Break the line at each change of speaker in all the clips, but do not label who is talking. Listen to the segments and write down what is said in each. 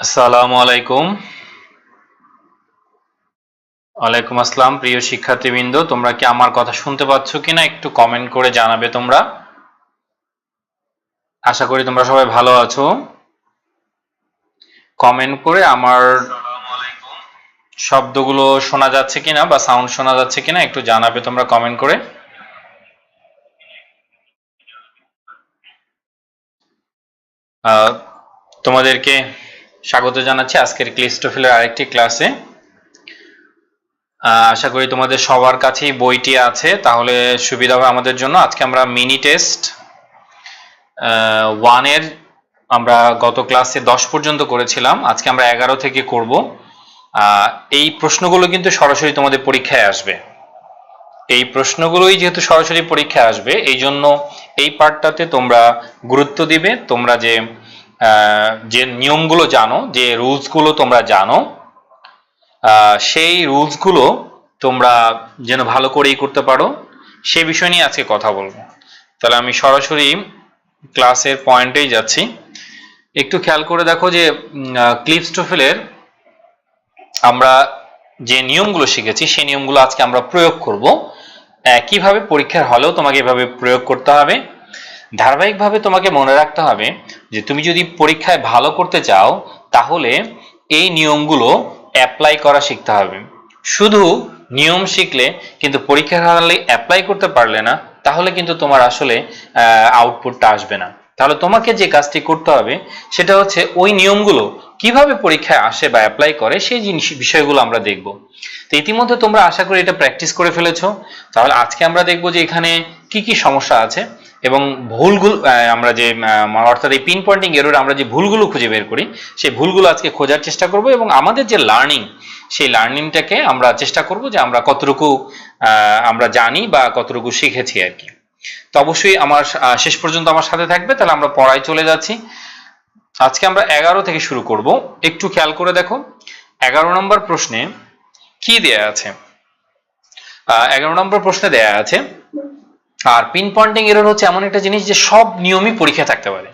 আসসালামু আলাইকুম। ওয়ালাইকুম আসসালাম। প্রিয় শিক্ষার্থীবৃন্দ, তোমরা কি আমার কথা শুনতে পাচ্ছ কিনা একটু কমেন্ট করে জানাবে তোমরা। আশা করি তোমরা সবাই ভালো আছো। কমেন্ট করে আমার শব্দগুলো শোনা যাচ্ছে কিনা বা সাউন্ড শোনা যাচ্ছে কিনা একটু জানাবে তোমরা কমেন্ট করে। তোমাদেরকে স্বাগত জানাচ্ছি আজকের ক্লিস্টোফিলের আরেকটি ক্লাসে। আশা করি তোমাদের সবার কাছেই বইটি আছে, তাহলে সুবিধা হবে আমাদের জন্য। আজকে আমরা মিনি টেস্ট 1 এর আমরা গত ক্লাসে 10 পর্যন্ত করেছিলাম, আজকে আমরা 11 থেকে করব। এই প্রশ্নগুলো কিন্তু সরাসরি তোমাদের পরীক্ষায় আসবে। এই প্রশ্নগুলোই যেহেতু সরাসরি পরীক্ষায় আসবে, এই জন্য এই পার্টটাতে তোমরা গুরুত্ব দিবে। তোমরা যে নিয়মগুলো জানো, যে রুলসগুলো তোমরা জানো, সেই রুলসগুলো তোমরা যেন ভালো করেই করতে পারো, সেই বিষয় নিয়ে আজকে কথা বলবো। তাহলে আমি সরাসরি ক্লাসের পয়েন্টেই যাচ্ছি। একটু খেয়াল করে দেখো যে ক্লিস্টোফেলের আমরা যে নিয়মগুলো শিখেছি সেই নিয়মগুলো আজকে আমরা প্রয়োগ করব। কিভাবে পরীক্ষার হলেও তোমাকে এভাবে প্রয়োগ করতে হবে। ধারাবাহিকভাবে তোমাকে মনে রাখতে হবে যে তুমি যদি পরীক্ষায় ভালো করতে চাও তাহলে এই নিয়মগুলো অ্যাপ্লাই করা শিখতে হবে। শুধু নিয়ম শিখলে কিন্তু পরীক্ষার হলে অ্যাপ্লাই করতে পারলে না, তাহলে কিন্তু তোমার আসলে আউটপুটটা আসবে না। তাহলে তোমাকে যে কাজটি করতে হবে সেটা হচ্ছে ওই নিয়মগুলো কিভাবে পরীক্ষায় আসে বা অ্যাপ্লাই করে সেই বিষয়গুলো আমরা দেখব। তো ইতিমধ্যে তোমরা আশা করি এটা প্র্যাকটিস করে ফেলেছো। তাহলে আজকে আমরা দেখব যে এখানে কি কি সমস্যা আছে এবং ভুলগুলো আমরা যে অর্থাৎ এই পিন পয়েন্টিং এরর আমরা যে ভুলগুলো খুঁজে বের করি সেই ভুলগুলো আজকে খোঁজার চেষ্টা করব, এবং আমাদের যে লার্নিং সেই লার্নিংটাকে আমরা চেষ্টা করব যে আমরা কতটুকু আমরা জানি বা কতটুকু শিখেছি আর কি। তো অবশ্যই আমার শেষ পর্যন্ত আমার সাথে থাকবে। তাহলে আমরা পড়ায় চলে যাচ্ছি। আজকে আমরা 11 থেকে শুরু করব। একটু খেয়াল করে দেখো 11 নম্বর প্রশ্নে কি দেয়া আছে। 11 নম্বর প্রশ্নে দেয়া আছে, আর পিন পয়েন্টিং এরর হচ্ছে এমন একটা জিনিস যে সব নিয়মই পরীক্ষা থাকতে পারে।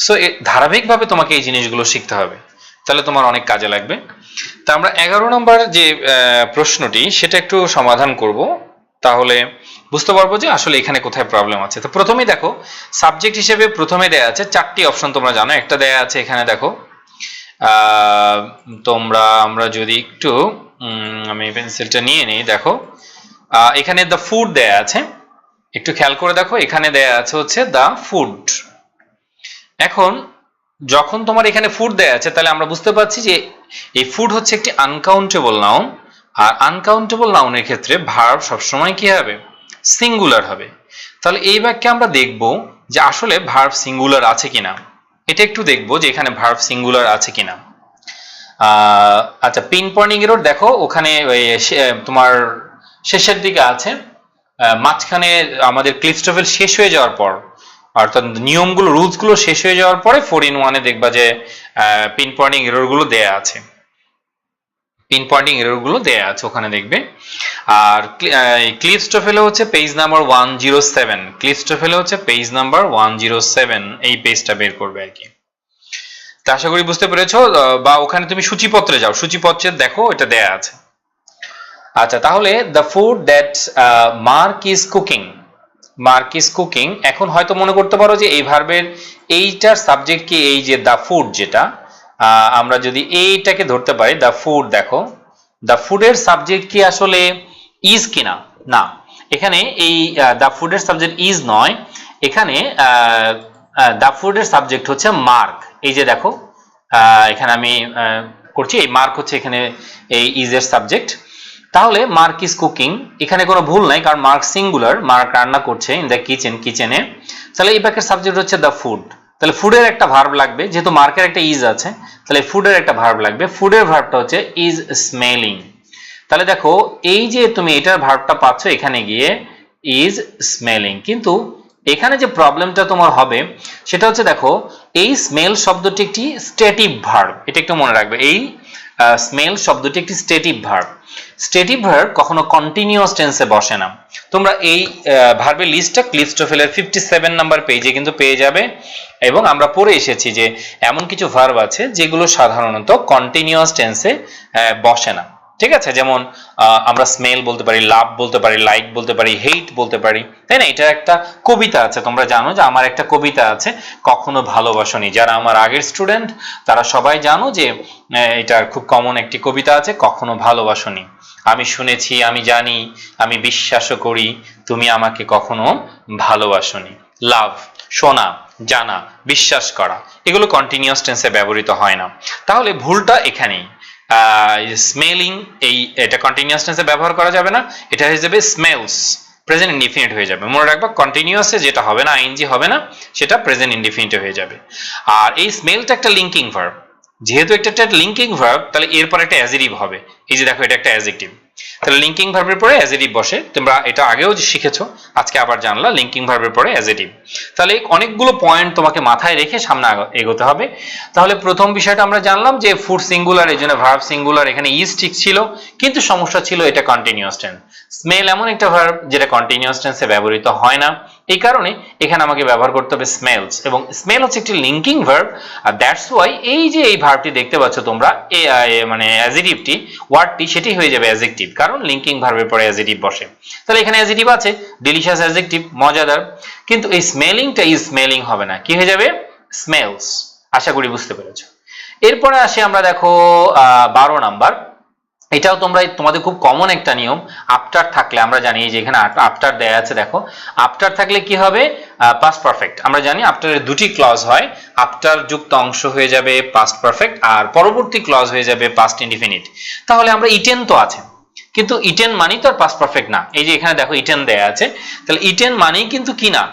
সো ধারাবাহিকভাবে তোমাকে এই জিনিসগুলো শিখতে হবে, তাহলে তোমার অনেক কাজে লাগবে। তা আমরা 11 নম্বর যে প্রশ্নটি সেটা একটু সমাধান করব, তাহলে বুঝতে পারবো যে আসলে এখানে কোথায় প্রবলেম আছে। তো প্রথমেই দেখো সাবজেক্ট হিসেবে প্রথমে দেয়া আছে 4টি অপশন, তোমরা জানো। একটা দেয়া আছে এখানে দেখো, আমরা যদি একটু আমি পেন্সিলটা নিয়ে নিই। দেখো এখানে দ্য ফুড দেয়া আছে, একটু খেয়াল করে দেখো এখানে দেয়া আছে হচ্ছে দ্য ফুড। এখন যখন তোমার এখানে ফুড দেয়া আছে তাহলে আমরা বুঝতে পারছি যে এই ফুড হচ্ছে একটি আনকাউন্টেবল নাউন, আর আনকাউন্টেবল নাউনের ক্ষেত্রে ভার্ব সবসময় কি হবে? সিঙ্গুলার হবে। তাহলে এই বাক্যে আমরা দেখব যে আসলে ভার্ব সিঙ্গুলার আছে কিনা, এটা একটু দেখবো যে এখানে ভার্ব সিঙ্গুলার আছে কিনা। আচ্ছা, পিন পয়েন্টিং এরর দেখো ওখানে তোমার শেষের দিকে আছে, মাঝখানে আমাদের ক্লিস্টোফেল শেষ হয়ে যাওয়ার পর, অর্থাৎ নিয়মগুলো রুলসগুলো শেষ হয়ে যাওয়ার পরে 4 in 1 দেখবা যে পিন পয়েন্টিং এররগুলো দেয়া আছে। পিন পয়েন্টিং এররগুলো দেয়া আছে ওখানে দেখবে। আর ক্লিস্টোফেলে হচ্ছে পেজ নাম্বার 107, ক্লিস্টোফেলে হচ্ছে পেজ নাম্বার 107, এই পেজটা বের করবে আর কি। তা আশা করি বুঝতে পেরেছো, বা ওখানে তুমি সূচিপত্রে যাও, সূচিপত্রে দেখো এটা দেয়া আছে। আচ্ছা, তাহলে the food that mark is cooking, mark is cooking. এখন হয়তো মনে করতে পারো যে এই ভার্বের এইটার সাবজেক্ট কি, এই যে দ্য ফুড, যেটা আমরা যদি এইটাকে ধরতে পারি দ্য ফুড, দেখো দ্য ফুডের সাবজেক্ট কি আসলে ইজ কিনা? না, এখানে এই দ্য ফুডের সাবজেক্ট ইজ নয়, এখানে দ্য ফুডের সাবজেক্ট হচ্ছে মার্ক। এই যে দেখো এখানে আমি করছি, এই মার্ক হচ্ছে এখানে এই ইজ এর সাবজেক্ট। তাহলে মার্ক ইজ কুকিং, এখানে কোনো ভুল নাই, কারণ মার্ক সিঙ্গুলার, মার্ক রান্না করছে ইন দ্য কিচেন, কিচেনে। তাহলে এই বাক্যের সাবজেক্ট হচ্ছে দ্য ফুড। তাহলে ফুডের একটা ভার্ব লাগবে, যেহেতু মার্কের একটা ইজ আছে তাহলে ফুডের একটা ভার্ব লাগবে। ফুডের ভার্বটা হচ্ছে ইজ স্মেলিং। তাহলে দেখো এই যে তুমি এটার ভার্বটা পাচ্ছ এখানে গিয়ে ইজ স্মেলিং, কিন্তু এখানে যে প্রবলেমটা তোমার হবে সেটা হচ্ছে দেখো এই স্মেল শব্দটি একটি স্ট্যাটিক ভার্ব, এটা একটু মনে রাখবে। এই স্মেল শব্দটি একটি স্টেটিভ ভার্ব। স্টেটিভ ভার্ব কখনো কন্টিনিউয়াস টেন্সে বসে না। তোমরা এই ভার্বের লিস্টটা ক্লিফস্টোফেলের 57 নাম্বার পেজে কিন্তু পেয়ে যাবে, এবং আমরা পড়ে এসেছি যে এমন কিছু ভার্ব আছে যেগুলো সাধারণত কন্টিনিউয়াস টেন্সে বসে না। ঠিক আছে, যেমন আমরা স্মেল বলতে পারি, লাভ বলতে পারি, লাইক বলতে পারি, হেট বলতে পারি, তাই না? এটার একটা কবিতা আছে, তোমরা জানো যে আমার একটা কবিতা আছে, কখনো ভালোবাসনি। যারা আমার আগের স্টুডেন্ট তারা সবাই জানো যে এটার খুব কমন একটি কবিতা আছে, কখনো ভালোবাসনি। আমি শুনেছি, আমি জানি, আমি বিশ্বাসও করি, তুমি আমাকে কখনো ভালোবাসনি। লাভ, শোনা, জানা, বিশ্বাস করা, এগুলো কন্টিনিউয়াস টেন্সে ব্যবহৃত হয় না। তাহলে ভুলটা এখানেই। স্মেলিং এটা কন্টিনিউয়াস টেন্সে ব্যবহার করা যাবে না, এটা হয়ে যাবে স্মেলস, প্রেজেন্ট ইনডিফিনিট হয়ে যাবে। মনে রাখবা কন্টিনিউয়াসে যেটা হবে না, আইএনজি হবে না, সেটা প্রেজেন্ট ইনডিফিনিট হয়ে যাবে। আর এই স্মেলটা একটা লিঙ্কিং ভার্ব, যেহেতু একটা লিঙ্কিং ভার্ব তাহলে এরপর একটা অ্যাজেটিভ হবে। এই যে দেখো, এটা একটা অ্যাজেক্টিভ, তাহলে লিঙ্কিং ভার্বের পরে অ্যাজেটিভ বসে। তোমরা এটা আগেও শিখেছো, আজকে আবার জানলা লিঙ্কিং ভার্বের পরে অ্যাজেটিভ। তাহলে অনেকগুলো পয়েন্ট তোমাকে মাথায় রেখে সামনে এগোতে হবে। তাহলে প্রথম বিষয়টা আমরা জানলাম যে ফুড সিঙ্গুলার, এই জন্য ভার্ব সিঙ্গুলার, এখানে ইজ ঠিক ছিল, কিন্তু সমস্যা ছিল এটা কন্টিনিউয়াস টেন্স। স্মেল এমন একটা ভার্ব যেটা কন্টিনিউয়াস টেন্সে ব্যবহৃত হয় না, এই কারণে এখানে আমাকে ব্যবহার করতে হবে স্মেলস, এবং স্মেল হচ্ছে একটি লিঙ্কিং ভার্ব। আর দ্যাটস ওয়াই এই যে এই ভার্বটি দেখতে পাচ্ছ তোমরা, মানে অ্যাজেটিভটি, ওয়ার্ডটি, সেটি হয়ে যাবে অ্যাজেক্টিভ, কারণ লিঙ্কিং ভার্বের পরে অ্যাজেটিভ বসে। তাহলে এখানে অ্যাজেটিভ আছে, ডিলিশিয়াস অ্যাজেক্টিভ, মজাদার, কিন্তু এই স্মেলিংটা ইজ স্মেলিং হবে না, কি হয়ে যাবে? স্মেলস। আশা করি বুঝতে পেরেছো। এরপরে আসি আমরা, দেখো 12 নাম্বার। এটাও তোমাদের খুব কমন একটা নিয়ম, আফটার থাকলে, আমরা জানি যে এখানে আফটার দেয়া আছে, দেখো আফটার থাকলে কি হবে? Past perfect. আমরা জানি আফটারের দুটি ক্লজ হয়, আফটার যুক্ত অংশ হয়ে যাবে পাস্ট পারফেক্ট, আর পরবর্তী ক্লজ হয়ে যাবে পাস্ট ইনডিফিনিট। তাহলে আমরা ইটেন তো আছে, কিন্তু ইটেন মানেই তো আর পাস্ট পারফেক্ট না। এই যে এখানে দেখো ইটেন দেয়া আছে, তাহলে ইটেন মানেই কিন্তু কি না?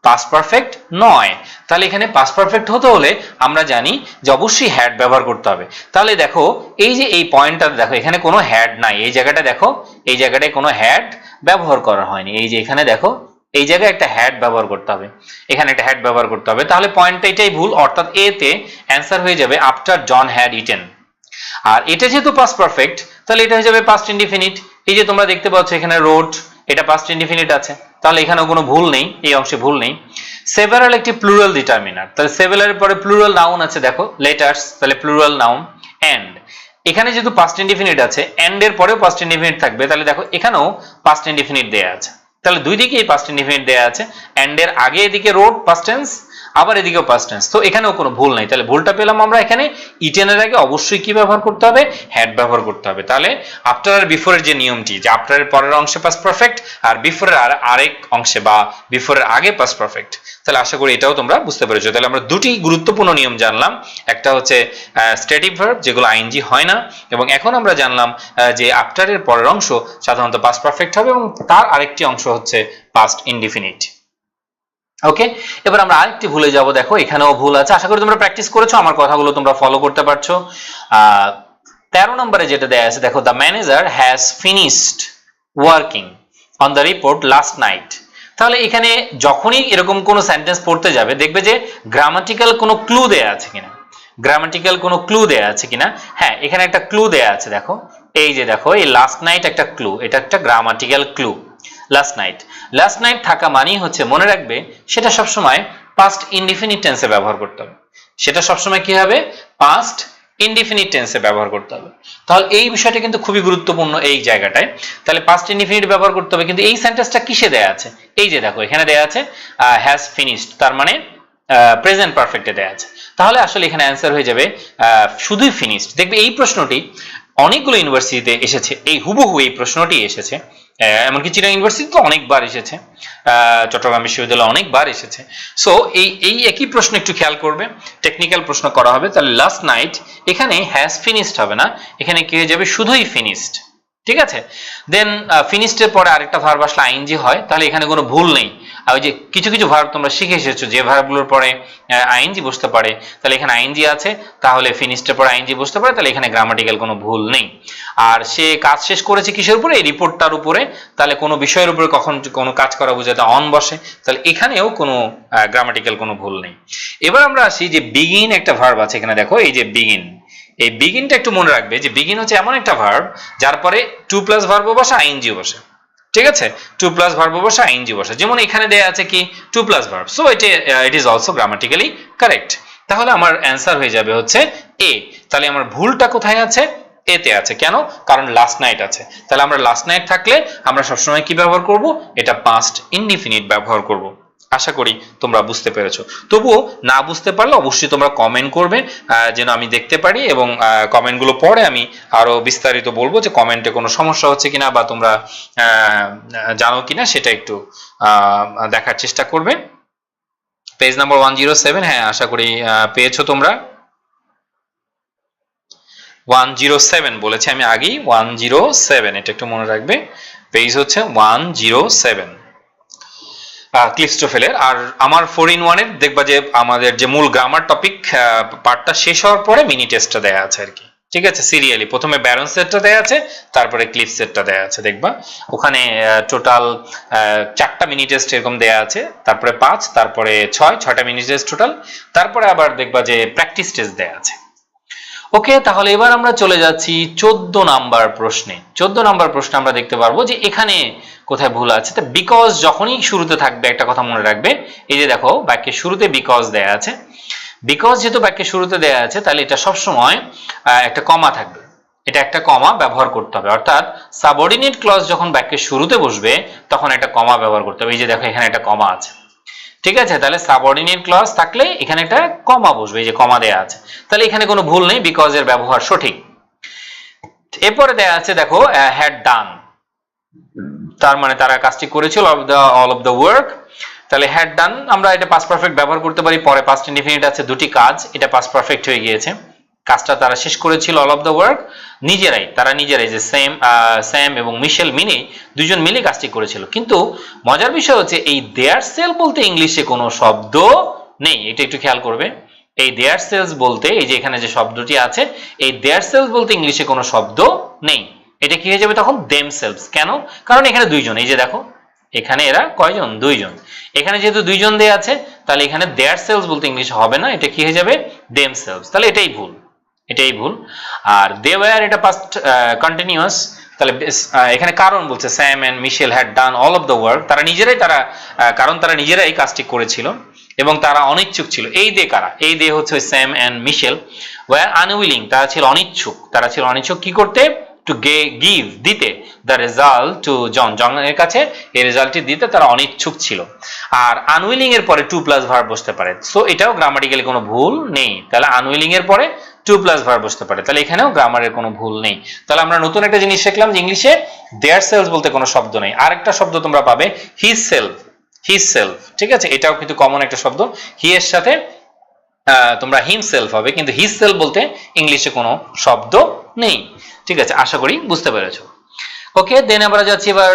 পাস্ট পারফেক্ট নয়। তাহলে এখানে পাস্ট পারফেক্ট হতে হলে আমরা জানি যে অবশ্যই হ্যাড ব্যবহার করতে হবে। তাহলে দেখো এই যে এই পয়েন্টটা দেখো, এখানে কোনো হ্যাড নাই, এই জায়গাটা দেখো, এই জায়গাটায় কোনো হ্যাড ব্যবহার করা হয়নি। এই যে এখানে দেখো, এই জায়গায় একটা হ্যাড ব্যবহার করতে হবে, এখানে একটা হ্যাড ব্যবহার করতে হবে। তাহলে পয়েন্টটা এটাই ভুল, অর্থাৎ এ তে অ্যান্সার হয়ে যাবে আফটার জন হ্যাড ইটেন। আর এটা যেহেতু পাস্ট পারফেক্ট, তাহলে এটা হয়ে যাবে পাস্ট ইনডিফিনিট। এই যে তোমরা দেখতে পাচ্ছ এখানে রোড, এটা পাস্ট ইনডিফিনিট আছে, তাহলে এখানেও কোনো ভুল নেই, এই অংশে ভুল নেই। সেভারাল একটি প্লুরাল ডিটারমিনার, তাহলে সেভারালের পরে প্লুরাল নাউন আছে, দেখো লেটার্স, তাহলে প্লুরাল নাউন। এন্ড, এখানে যেহেতু পাস্ট ইনডিফিনিট আছে, এন্ড এর পরেও পাস্ট ইনডিফিনিট থাকবে, তাহলে দেখো এখানেও পাস্ট ইনডিফিনিট দেয়া আছে, তাহলে দুই দিকেই পাস্ট ইনডিফিনিট দেয়া আছে। এন্ড এর আগে এদিকে রোড পাস্ট টেন্স, আবার এদিকেও পাস্ট টেন্স, তো এখানেও কোনো ভুল নাই। তাহলে ভুলটা পেলাম আমরা এখানে, ইটেনের আগে অবশ্যই কি ব্যবহার করতে হবে? হ্যাড ব্যবহার করতে হবে। তাহলে আফটার আর বিফোরের যে নিয়মটি, যে আফটারের পরের অংশে পাস্ট পারফেক্ট, আর বিফোরের আরেক অংশে বা বিফোরের আগে পাস্ট পারফেক্ট। তাহলে আশা করি এটাও তোমরা বুঝতে পেরেছো। তাহলে আমরা দুটি গুরুত্বপূর্ণ নিয়ম জানলাম, একটা হচ্ছে স্ট্যাটিক ভার্ব যেগুলো আইএনজি হয় না, এবং এখন আমরা জানলাম যে আফটারের পরের অংশ সাধারণত পাস্ট পারফেক্ট হবে, এবং তার আরেকটি অংশ হচ্ছে পাস্ট ইনডিফিনিট। ওকে, এবার আমরা আরেকটি ভুলে যাব, দেখো এখানেও ভুল আছে। আশা করি তোমরা প্র্যাকটিস করেছো, আমার কথাগুলো তোমরা ফলো করতে পারছো। 13 নম্বরে যেটা দেয়া আছে, দেখো the manager has finished working on the report last night. তাহলে এখানে যখনই এরকম কোনো সেন্টেন্স পড়তে যাবে, দেখবে যে গ্রামাটিক্যাল কোনো ক্লু দেয়া আছে কিনা, গ্রামাটিক্যাল কোনো ক্লু দেয়া আছে কিনা। হ্যাঁ, এখানে একটা ক্লু দেয়া আছে, দেখো এই যে দেখো, এই লাস্ট নাইট একটা ক্লু, এটা একটা grammatical clue. Last night, last night থাকা মানেই হচ্ছে, মনে রাখবে সেটা সবসময় পাস্ট ইনডিফিনিট টেন্সে ব্যবহার করতে হবে, সেটা সবসময় কি হবে? পাস্ট ইনডিফিনিট টেন্সে ব্যবহার করতে হবে। তাহলে এই বিষয়টা কিন্তু খুবই গুরুত্বপূর্ণ এই জায়গাটায়। তাহলে পাস্ট ইনডিফিনিট ব্যবহার করতে হবে, কিন্তু এই সেন্টেন্সটা কিসে দেয়া আছে? এই যে দেখো এখানে দেয়া আছে হ্যাজ ফিনিশড, তার মানে প্রেজেন্ট পারফেক্টে দেয়া আছে। তাহলে আসলে এখানে অ্যান্সার হয়ে যাবে শুধুই ফিনিশড। দেখবে এই প্রশ্নটি অনেকগুলো ইউনিভার্সিটিতে এসেছে, এই হুবহু এই প্রশ্নটি এসেছে, এমনকি চিটাগাং ইউনিভার্সিটি তো অনেকবার এসেছে, চট্টগ্রাম বিশ্ববিদ্যালয়ে অনেকবার এসেছে। সো এই একই প্রশ্ন একটু খেয়াল করবে, টেকনিক্যাল প্রশ্ন করা হবে। তাহলে লাস্ট নাইট এখানে হ্যাজ ফিনিশড হবে না, এখানে কি হয়ে যাবে? শুধুই ফিনিশড। ঠিক আছে, দেন ফিনিশডের পরে আরেকটা ভার্ব আসলে আইএনজি হয়, তাহলে এখানে কোনো ভুল নেই। আর ওই যে কিছু কিছু ভার্ব তোমরা শিখে এসেছো, যে ভার্বগুলোর পরে আইএনজি বসতে পারে, তাহলে এখানে আইএনজি আছে, তাহলে ফিনিশডের পরে আইএনজি বসতে পারে, তাহলে এখানে গ্রামাটিক্যাল কোনো ভুল নেই। আর সে কাজ শেষ করেছে কিসের উপরে? এই রিপোর্টটার উপরে, তাহলে কোনো বিষয়ের উপরে কখন কোনো কাজ করা বোঝাতে অন বসে, তাহলে এখানেও কোনো গ্রামাটিক্যাল কোনো ভুল নেই। এবার আমরা আসি যে বিগিন একটা ভার্ব আছে এখানে, দেখো এই যে বিগিন, এই বিগিনটা একটু মনে রাখবে যে বিগিন হচ্ছে এমন একটা ভার্ব যার পরে টু প্লাস ভার্ব বসে আইএনজি বসে, ঠিক আছে, টু প্লাস ভার্ব বসে আইএনজি বসে, যেমন এখানে দেয়া আছে কি to plus verb, so it is also grammatically correct. তাহলে আমার অ্যান্সার হয়ে যাবে হচ্ছে এ। তাহলে আমার ভুলটা কোথায় আছে? এতে আছে। কেন? কারণ লাস্ট নাইট আছে। তাহলে আমরা লাস্ট নাইট থাকলে আমরা সবসময় কি ব্যবহার করব? এটা পাস্ট ইনডিফিনিট ব্যবহার করব। আশা করি তোমরা বুঝতে পেরেছো। তবুও না বুঝতে পারলে অবশ্যই তোমরা কমেন্ট করবে যেন আমি দেখতে পারি, এবং কমেন্টগুলো পরে আমি আরো বিস্তারিত বলবো যে কমেন্টে কোনো সমস্যা হচ্ছে কিনা বা তোমরা জানো কিনা সেটা একটু দেখার চেষ্টা করবে। পেজ নাম্বার 107, হ্যাঁ আশা করি পেয়েছো তোমরা। 107 বলেছি আমি আগেই, 107, এটা একটু মনে রাখবে। পেজ হচ্ছে 107 ক্লিস্টোফেলের। আর আমার 4-in-1 এর দেখবা যে আমাদের যে মূল গ্রামার টপিক পার্টটা শেষ হওয়ার পরে মিনি টেস্টটা দেয়া আছে আর কি, ঠিক আছে, সিরিয়ালি প্রথমে ব্যারন সেটটা দেয়া আছে, তারপরে ক্লিফ সেটটা দেয়া আছে। দেখবা ওখানে টোটাল 4টা মিনি টেস্ট এরকম দেয়া আছে, তারপরে 5, তারপরে 6টা মিনি টেস্ট টোটাল, তারপরে আবার দেখবা যে প্র্যাকটিস টেস্ট দেয়া আছে। ওকে, তাহলে এবার আমরা চলে যাচ্ছি 14 নাম্বার প্রশ্নে। 14 নাম্বার প্রশ্নে আমরা দেখতে পারবো যে এখানে কোথায় ভুল আছে। তো বিকজ যখনই শুরুতে থাকবে একটা কথা মনে রাখবে, এই যে দেখো বাক্যের শুরুতে বিকজ দেয়া আছে। বিকজ যেহেতু বাক্যের শুরুতে দেয়া আছে তাহলে এটা সবসময় একটা কমা থাকবে, এটা একটা কমা ব্যবহার করতে হবে। অর্থাৎ সাবঅর্ডিনেট ক্লজ যখন বাক্যের শুরুতে বসবে তখন একটা কমা ব্যবহার করতে হবে। এই যে দেখো এখানে একটা কমা আছে, ঠিক আছে, তাহলে সাবঅর্ডিনেট ক্লজ থাকলে এখানে একটা কমা বসবে, এই যে কমা দেয়া আছে, তাহলে এখানে কোনো ভুল নেই, বিকজ এর ব্যবহার সঠিক। এরপরে দেয়া আছে দেখো হ্যাড ডান, তার মানে তারা কাজটি করেছিল অল অফ দ্য ওয়ার্ক। তাহলে হ্যাড ডান আমরা এটা পাস্ট পারফেক্ট ব্যবহার করতে পারি। পরে পাস্ট ইনডিফিনিট আছে, দুটি কাজ, এটা পাস্ট পারফেক্ট হয়ে গিয়েছে, কাজটা তারা শেষ করেছিল অল অফ দ্য ওয়ার্ক তারা নিজেরাই যে স্যাম এবং মিশেল দুজন মিলে কাজটি করেছিল। কিন্তু মজার বিষয় হচ্ছে এই দেয়ার সেল বলতে ইংলিশে কোনো শব্দ নেই, এটা একটু খেয়াল করবে। এই দেয়ার সেলস বলতে, এই যে এখানে যে শব্দটি আছে, এই দেয়ার সেলস বলতে ইংলিশে কোনো শব্দ নেই, এটা কি হয়ে যাবে তখন দেমসেলভস। কেন? কারণ এখানে দুইজন, এই যে দেখো এখানে এরা কয়জন? দুইজন। এখানে যেহেতু দুইজন দেয়া আছে তাহলে এখানে দেয়ার সেলস বলতে ইংলিশে হবে না, এটা কি হয়ে যাবে? দেমসেলভস। তাহলে এটাই ভুল, এটাই ভুল। আর দে ওয়্যার এটা পাস্ট কন্টিনিউয়াস, তাহলে এখানে কারণ বলছে Sam and Michelle had done all of the work, কারণ তারা নিজেরাই কাজটি করেছিল এবং তারা অনিচ্ছুক ছিল। এই দে কারা? এই দে হচ্ছে Sam and Michelle. Were unwilling, তারা ছিল অনিচ্ছুক, কি করতে? টু গিভ, দিতে, দ্য রেজাল্ট টু জনের কাছে এই রেজাল্টটি দিতে তারা অনিচ্ছুক ছিল। আর আনউইলিং এর পরে টু প্লাস ভার্ব বসতে পারে, সো এটাও গ্রামাটিক্যালি কোনো ভুল নেই। তাহলে আনউইলিং এর পরে টু প্লাস ভার্ব বসতে পারে, তাহলে এখানেও গ্রামারের কোনো ভুল নেই। তাহলে আমরা নতুন একটা জিনিস শিখলাম যে ইংলিশে দেয়ার সেলস বলতে কোনো শব্দ নেই। আরেকটা শব্দ তোমরা পাবে হিজ সেলফ, ঠিক আছে, এটাও কিন্তু কমন একটা শব্দ। হি এর সাথে তোমরা হিমসেলফ হবে, কিন্তু হিজ সেলফ বলতে ইংলিশে কোনো শব্দ নেই। ঠিক আছে, আশা করি বুঝতে পেরেছো। ওকে, দেন আমরা যাচ্ছি এবার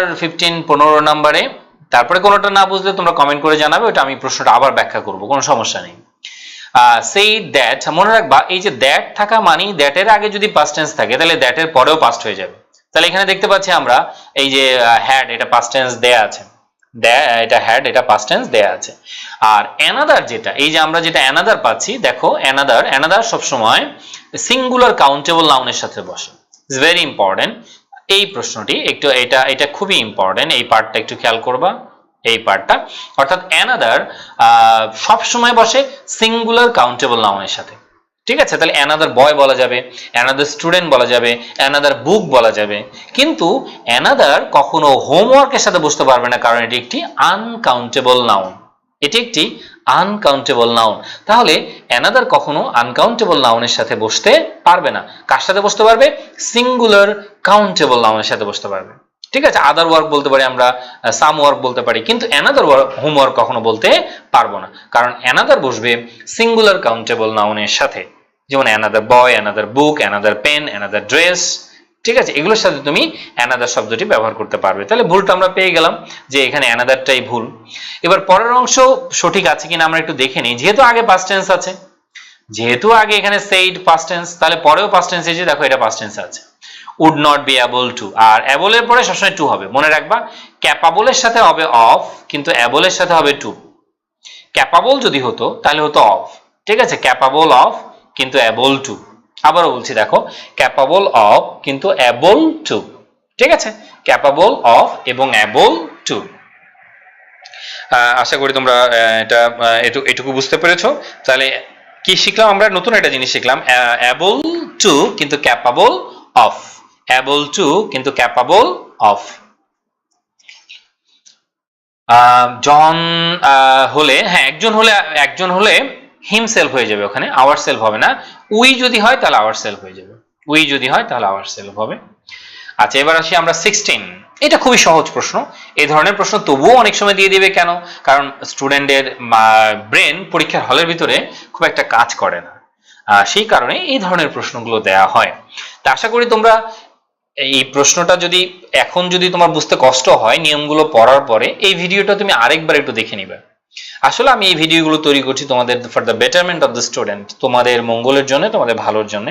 15 নাম্বারে। তারপরে কোনোটা না বুঝলে তোমরা কমেন্ট করে জানাবে, ওটা আমি প্রশ্নটা আবার ব্যাখ্যা করব, কোনো সমস্যা নেই। সেই দ্যাট, মনে রাখবা এই যে দ্যাট থাকা মানে দ্যাট এর আগে যদি পাস্ট টেন্স থাকে তাহলে দ্যাট এর পরেও পাস্ট হয়ে যাবে। তাহলে এখানে দেখতে পাচ্ছি আমরা এই যে হ্যাড, এটা পাস্ট টেন্স দেয়া আছে, এটা হ্যাড, এটা পাস্ট টেন্স দেয়া আছে। আর অ্যানাদার যেটা, এই যে আমরা যেটা অ্যানাদার পাচ্ছি, দেখো অ্যানাদার সবসময় সিঙ্গুলার কাউন্টেবল নাউনের সাথে বসে। ইটস ভেরি ইম্পর্টেন্ট এই প্রশ্নটি, একটু এটা খুবই ইম্পর্টেন্ট, এই পার্টটা একটু খেয়াল করবা, এই পার্টটা। অর্থাৎ অ্যানাদার সব সময় বসে সিঙ্গুলার কাউন্টেবল নাউনের সাথে, ঠিক আছে। তাহলে অ্যানাদার বয় বলা যাবে, অ্যানাদার স্টুডেন্ট বলা যাবে, অ্যানাদার বুক বলা যাবে, কিন্তু অ্যানাদার কখনো হোমওয়ার্কের সাথে বসতে পারবে না, কারণ এটি একটি আনকাউন্টেবল নাউন, এটি একটি আনকাউন্টেবল নাউন। তাহলে অ্যানাদার কখনো আনকাউন্টেবল নাউনের সাথে বসতে পারবে না। কার সাথে বসতে পারবে? সিঙ্গুলার কাউন্টেবল নাউনের সাথে বসতে পারবে, ঠিক আছে। আদার ওয়ার্ক বলতে পারি আমরা, সাম ওয়ার্ক বলতে পারি, কিন্তু অ্যানাদার হোমওয়ার্ক কখনো বলতে পারবো না, কারণ অ্যানাদার বসবে সিঙ্গুলার কাউন্টেবল নাউনের সাথে, যেমন another boy, another book, another pen, another dress, ঠিক আছে, এগুলোর সাথে তুমি অ্যানাদার শব্দটি ব্যবহার করতে পারবে। তাহলে ভুলটা আমরা পেয়ে গেলাম যে এখানে অ্যানাদারটাই ভুল। এবার পরের অংশ সঠিক আছে কিনা আমরা একটু দেখে নিই। যেহেতু আগে পাস্ট টেন্স আছে, যেহেতু আগে এখানে সেইড পাস্ট টেন্স, তাহলে পরেও পাস্ট টেন্স এসে দেখো এটা পাস্ট টেন্স আছে, would not be able to, আর able এর পরে সবসময় টু হবে, মনে রাখবা। ক্যাপাবল এর সাথে হবে অফ, কিন্তু able এর সাথে হবে টু। ক্যাপাবল যদি হতো তাহলে হতো অফ, ঠিক আছে, ক্যাপাবল অফ কিন্তু able to, আবারও বলছি দেখো, ক্যাপাবল অফ কিন্তু অ্যাবল টু, ঠিক আছে, ক্যাপাবল অফ এবং অ্যাবল টু। আশা করি তোমরা এটা এটুকু বুঝতে পেরেছো। তাহলে কি শিখলাম আমরা? নতুন একটা জিনিস শিখলাম, অ্যাবল টু কিন্তু ক্যাপাবল অফ, অ্যাবল টু কিন্তু ক্যাপাবল অফ। জন হলে, হ্যাঁ একজন হলে হিমসেলফ হয়ে যাবে, ওখানে আওয়ার সেলফ হবে না। উই যদি হয় তাহলে আওয়ার সেলফ হয়ে যাবে, উই যদি হয় তাহলে আওয়ার সেলফ হবে। আচ্ছা, এবার আসি আমরা 16। এটা খুবই সহজ প্রশ্ন। এই ধরনের প্রশ্ন তবুও অনেক সময় দিয়ে দিবে, কেন? কারণ স্টুডেন্টের ব্রেন পরীক্ষার হলের ভিতরে খুব একটা কাজ করে না, সেই কারণে এই ধরনের প্রশ্নগুলো দেয়া হয়। তা আশা করি তোমরা এই প্রশ্নটা যদি এখন যদি তোমার বুঝতে কষ্ট হয়, নিয়মগুলো পড়ার পরে এই ভিডিওটা তুমি আরেকবার একটু দেখে নিবে। আসলে আমি এই ভিডিওগুলো তৈরি করছি তোমাদের for the betterment of the student, তোমাদের মঙ্গলের জন্য, তোমাদের ভালোর জন্য।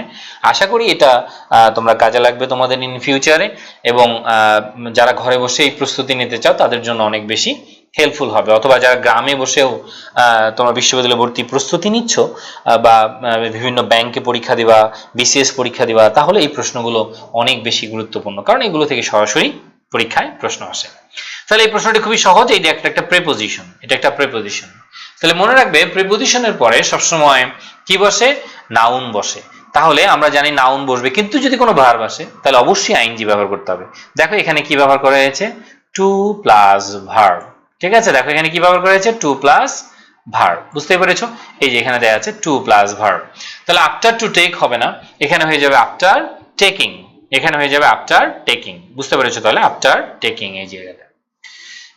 আশা করি এটা তোমরা কাজে লাগবে তোমাদের ইন ফিউচারে, এবং যারা ঘরে বসে এই প্রস্তুতি নিতে চাও তাদের জন্য অনেক বেশি হেল্পফুল হবে। অথবা যারা গ্রামে বসেও তোমরা বিশ্ববিদ্যালয়ে ভর্তি প্রস্তুতি নিচ্ছ, বা বিভিন্ন ব্যাংকে পরীক্ষা দিবা, বিসিএস পরীক্ষা দিবা, তাহলে এই প্রশ্নগুলো অনেক বেশি গুরুত্বপূর্ণ, কারণ এগুলো থেকে সরাসরি পরীক্ষায় প্রশ্ন আসে। তাহলে এই প্রশ্নটি খুবই সহজ, এইটা একটা প্রিপোজিশন, এটা একটা প্রিপোজিশন। তাহলে মনে রাখবে প্রিপোজিশনের পরে সবসময় কি বসে? নাউন বসে। তাহলে আমরা জানি নাউন বসবে, কিন্তু যদি কোনো ভার্ব আসে তাহলে অবশ্যই আইএনজি ব্যবহার করতে হবে। দেখো এখানে কি ব্যবহার করা হয়েছে? টু প্লাস ভার্ব, ঠিক আছে? দেখো এখানে কি ব্যবহার করা হয়েছে? টু প্লাস ভার্ব, বুঝতে পেরেছো? এই যে এখানে দেয়া আছে টু প্লাস ভার্ব। তাহলে আফটার টু টেক হবে না, এখানে হয়ে যাবে আফটার টেকিং, এখানে হয়ে যাবে আফটার টেকিং, বুঝতে পেরেছো? তাহলে আফটার টেকিং এই জায়গাটা,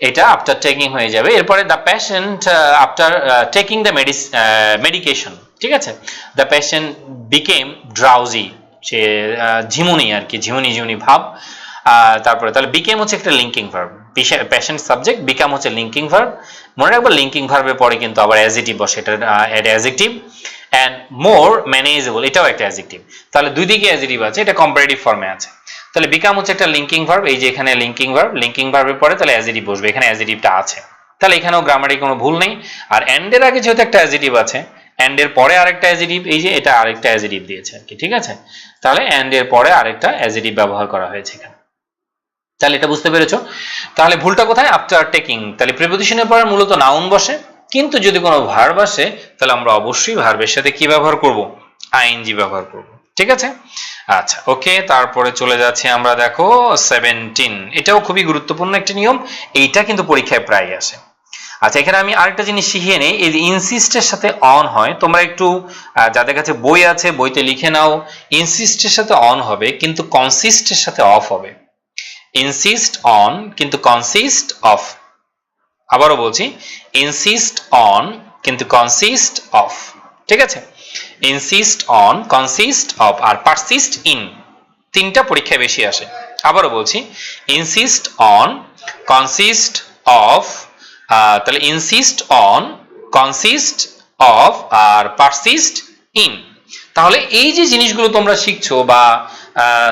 এটা আফটার টেকিং হয়ে যাবে। এরপরে the patient after taking the medication, ঠিক আছে, দ্য পেশেন্ট বিকেম ড্রাউজি, সে ঝিমুনি আর কি, ঝিমুনি ঝিমুনি ভাব। তারপরে তাহলে বিকেম হচ্ছে একটা linking verb, patient subject, become হচ্ছে লিঙ্কিং ভার্ব। মনে রাখবো লিঙ্কিং ভার্বের পরে কিন্তু আবার অ্যাডজেক্টিভ বসে, এটা অ্যাডজেক্টিভ। অ্যান্ড মোর ম্যানেজেবল, এটাও একটা অ্যাডজেক্টিভ। তাহলে দুই দিকে অ্যাডজেক্টিভ আছে, এটা কম্পারেটিভ ফর্মে আছে। তাহলে বিকাম হচ্ছে একটা লিঙ্কিং ভার্ব, এই যে এখানে লিঙ্কিং ভার্ব, লিঙ্কিং ভার্বের পরে তাহলে অ্যাডজেক্টিভ বসবে, এখানে অ্যাডজেক্টিভটা আছে। তাহলে এখানেও গ্রামারে কোনো ভুল নেই। আর এন্ড এর আগে যেহেতু একটা অ্যাডজেক্টিভ আছে, এন্ড এর পরে আরেকটা অ্যাডজেক্টিভ, এই যে এটা আরেকটা অ্যাডজেক্টিভ দিয়েছে আর কি, ঠিক আছে? তাহলে এন্ড এর পরে আরেকটা অ্যাডজেক্টিভ ব্যবহার করা হয়েছে এখানে। তাহলে এটা বুঝতে পেরেছো? তাহলে ভুলটা কোথায়? After taking. তাহলে প্রিপোজিশনের পরে মূলত নাউন বসে, কিন্তু যদি কোনো ভার্ব আসে তাহলে আমরা অবশ্যই ভার্বের সাথে কি ব্যবহার করব? আইএনজি ব্যবহার করব, ঠিক আছে? আচ্ছা, ওকে। তারপরে চলে যাচ্ছি আমরা, দেখো 17। এটাও খুবই গুরুত্বপূর্ণ একটা নিয়ম, এইটা কিন্তু পরীক্ষায় প্রায় আসে। আচ্ছা, এখানে আমি আরেকটা জিনিস শিখিয়ে নেই। এই যে ইনসিস্টের সাথে অন হয়, তোমরা একটু যাদের কাছে বই আছে বইতে লিখে নাও, ইনসিস্টের সাথে অন হবে কিন্তু কনসিস্টের সাথে অফ হবে। ইনসিস্ট অন কিন্তু কনসিস্ট অফ। আবারও বলছি, ইনসিস্ট অন কিন্তু কনসিস্ট অফ, ঠিক আছে? ইনসিস্ট অন, কনসিস্ট অফ আর পারসিস্ট ইন, তিনটা পরীক্ষায় বেশি আসে। আবারও বলছি, ইনসিস্ট অন, কনসিস্ট অফ, তাহলে ইনসিস্ট অন, কনসিস্ট অফ আর পারসিস্ট ইন। তাহলে এই যে জিনিসগুলো তোমরা শিখছো বা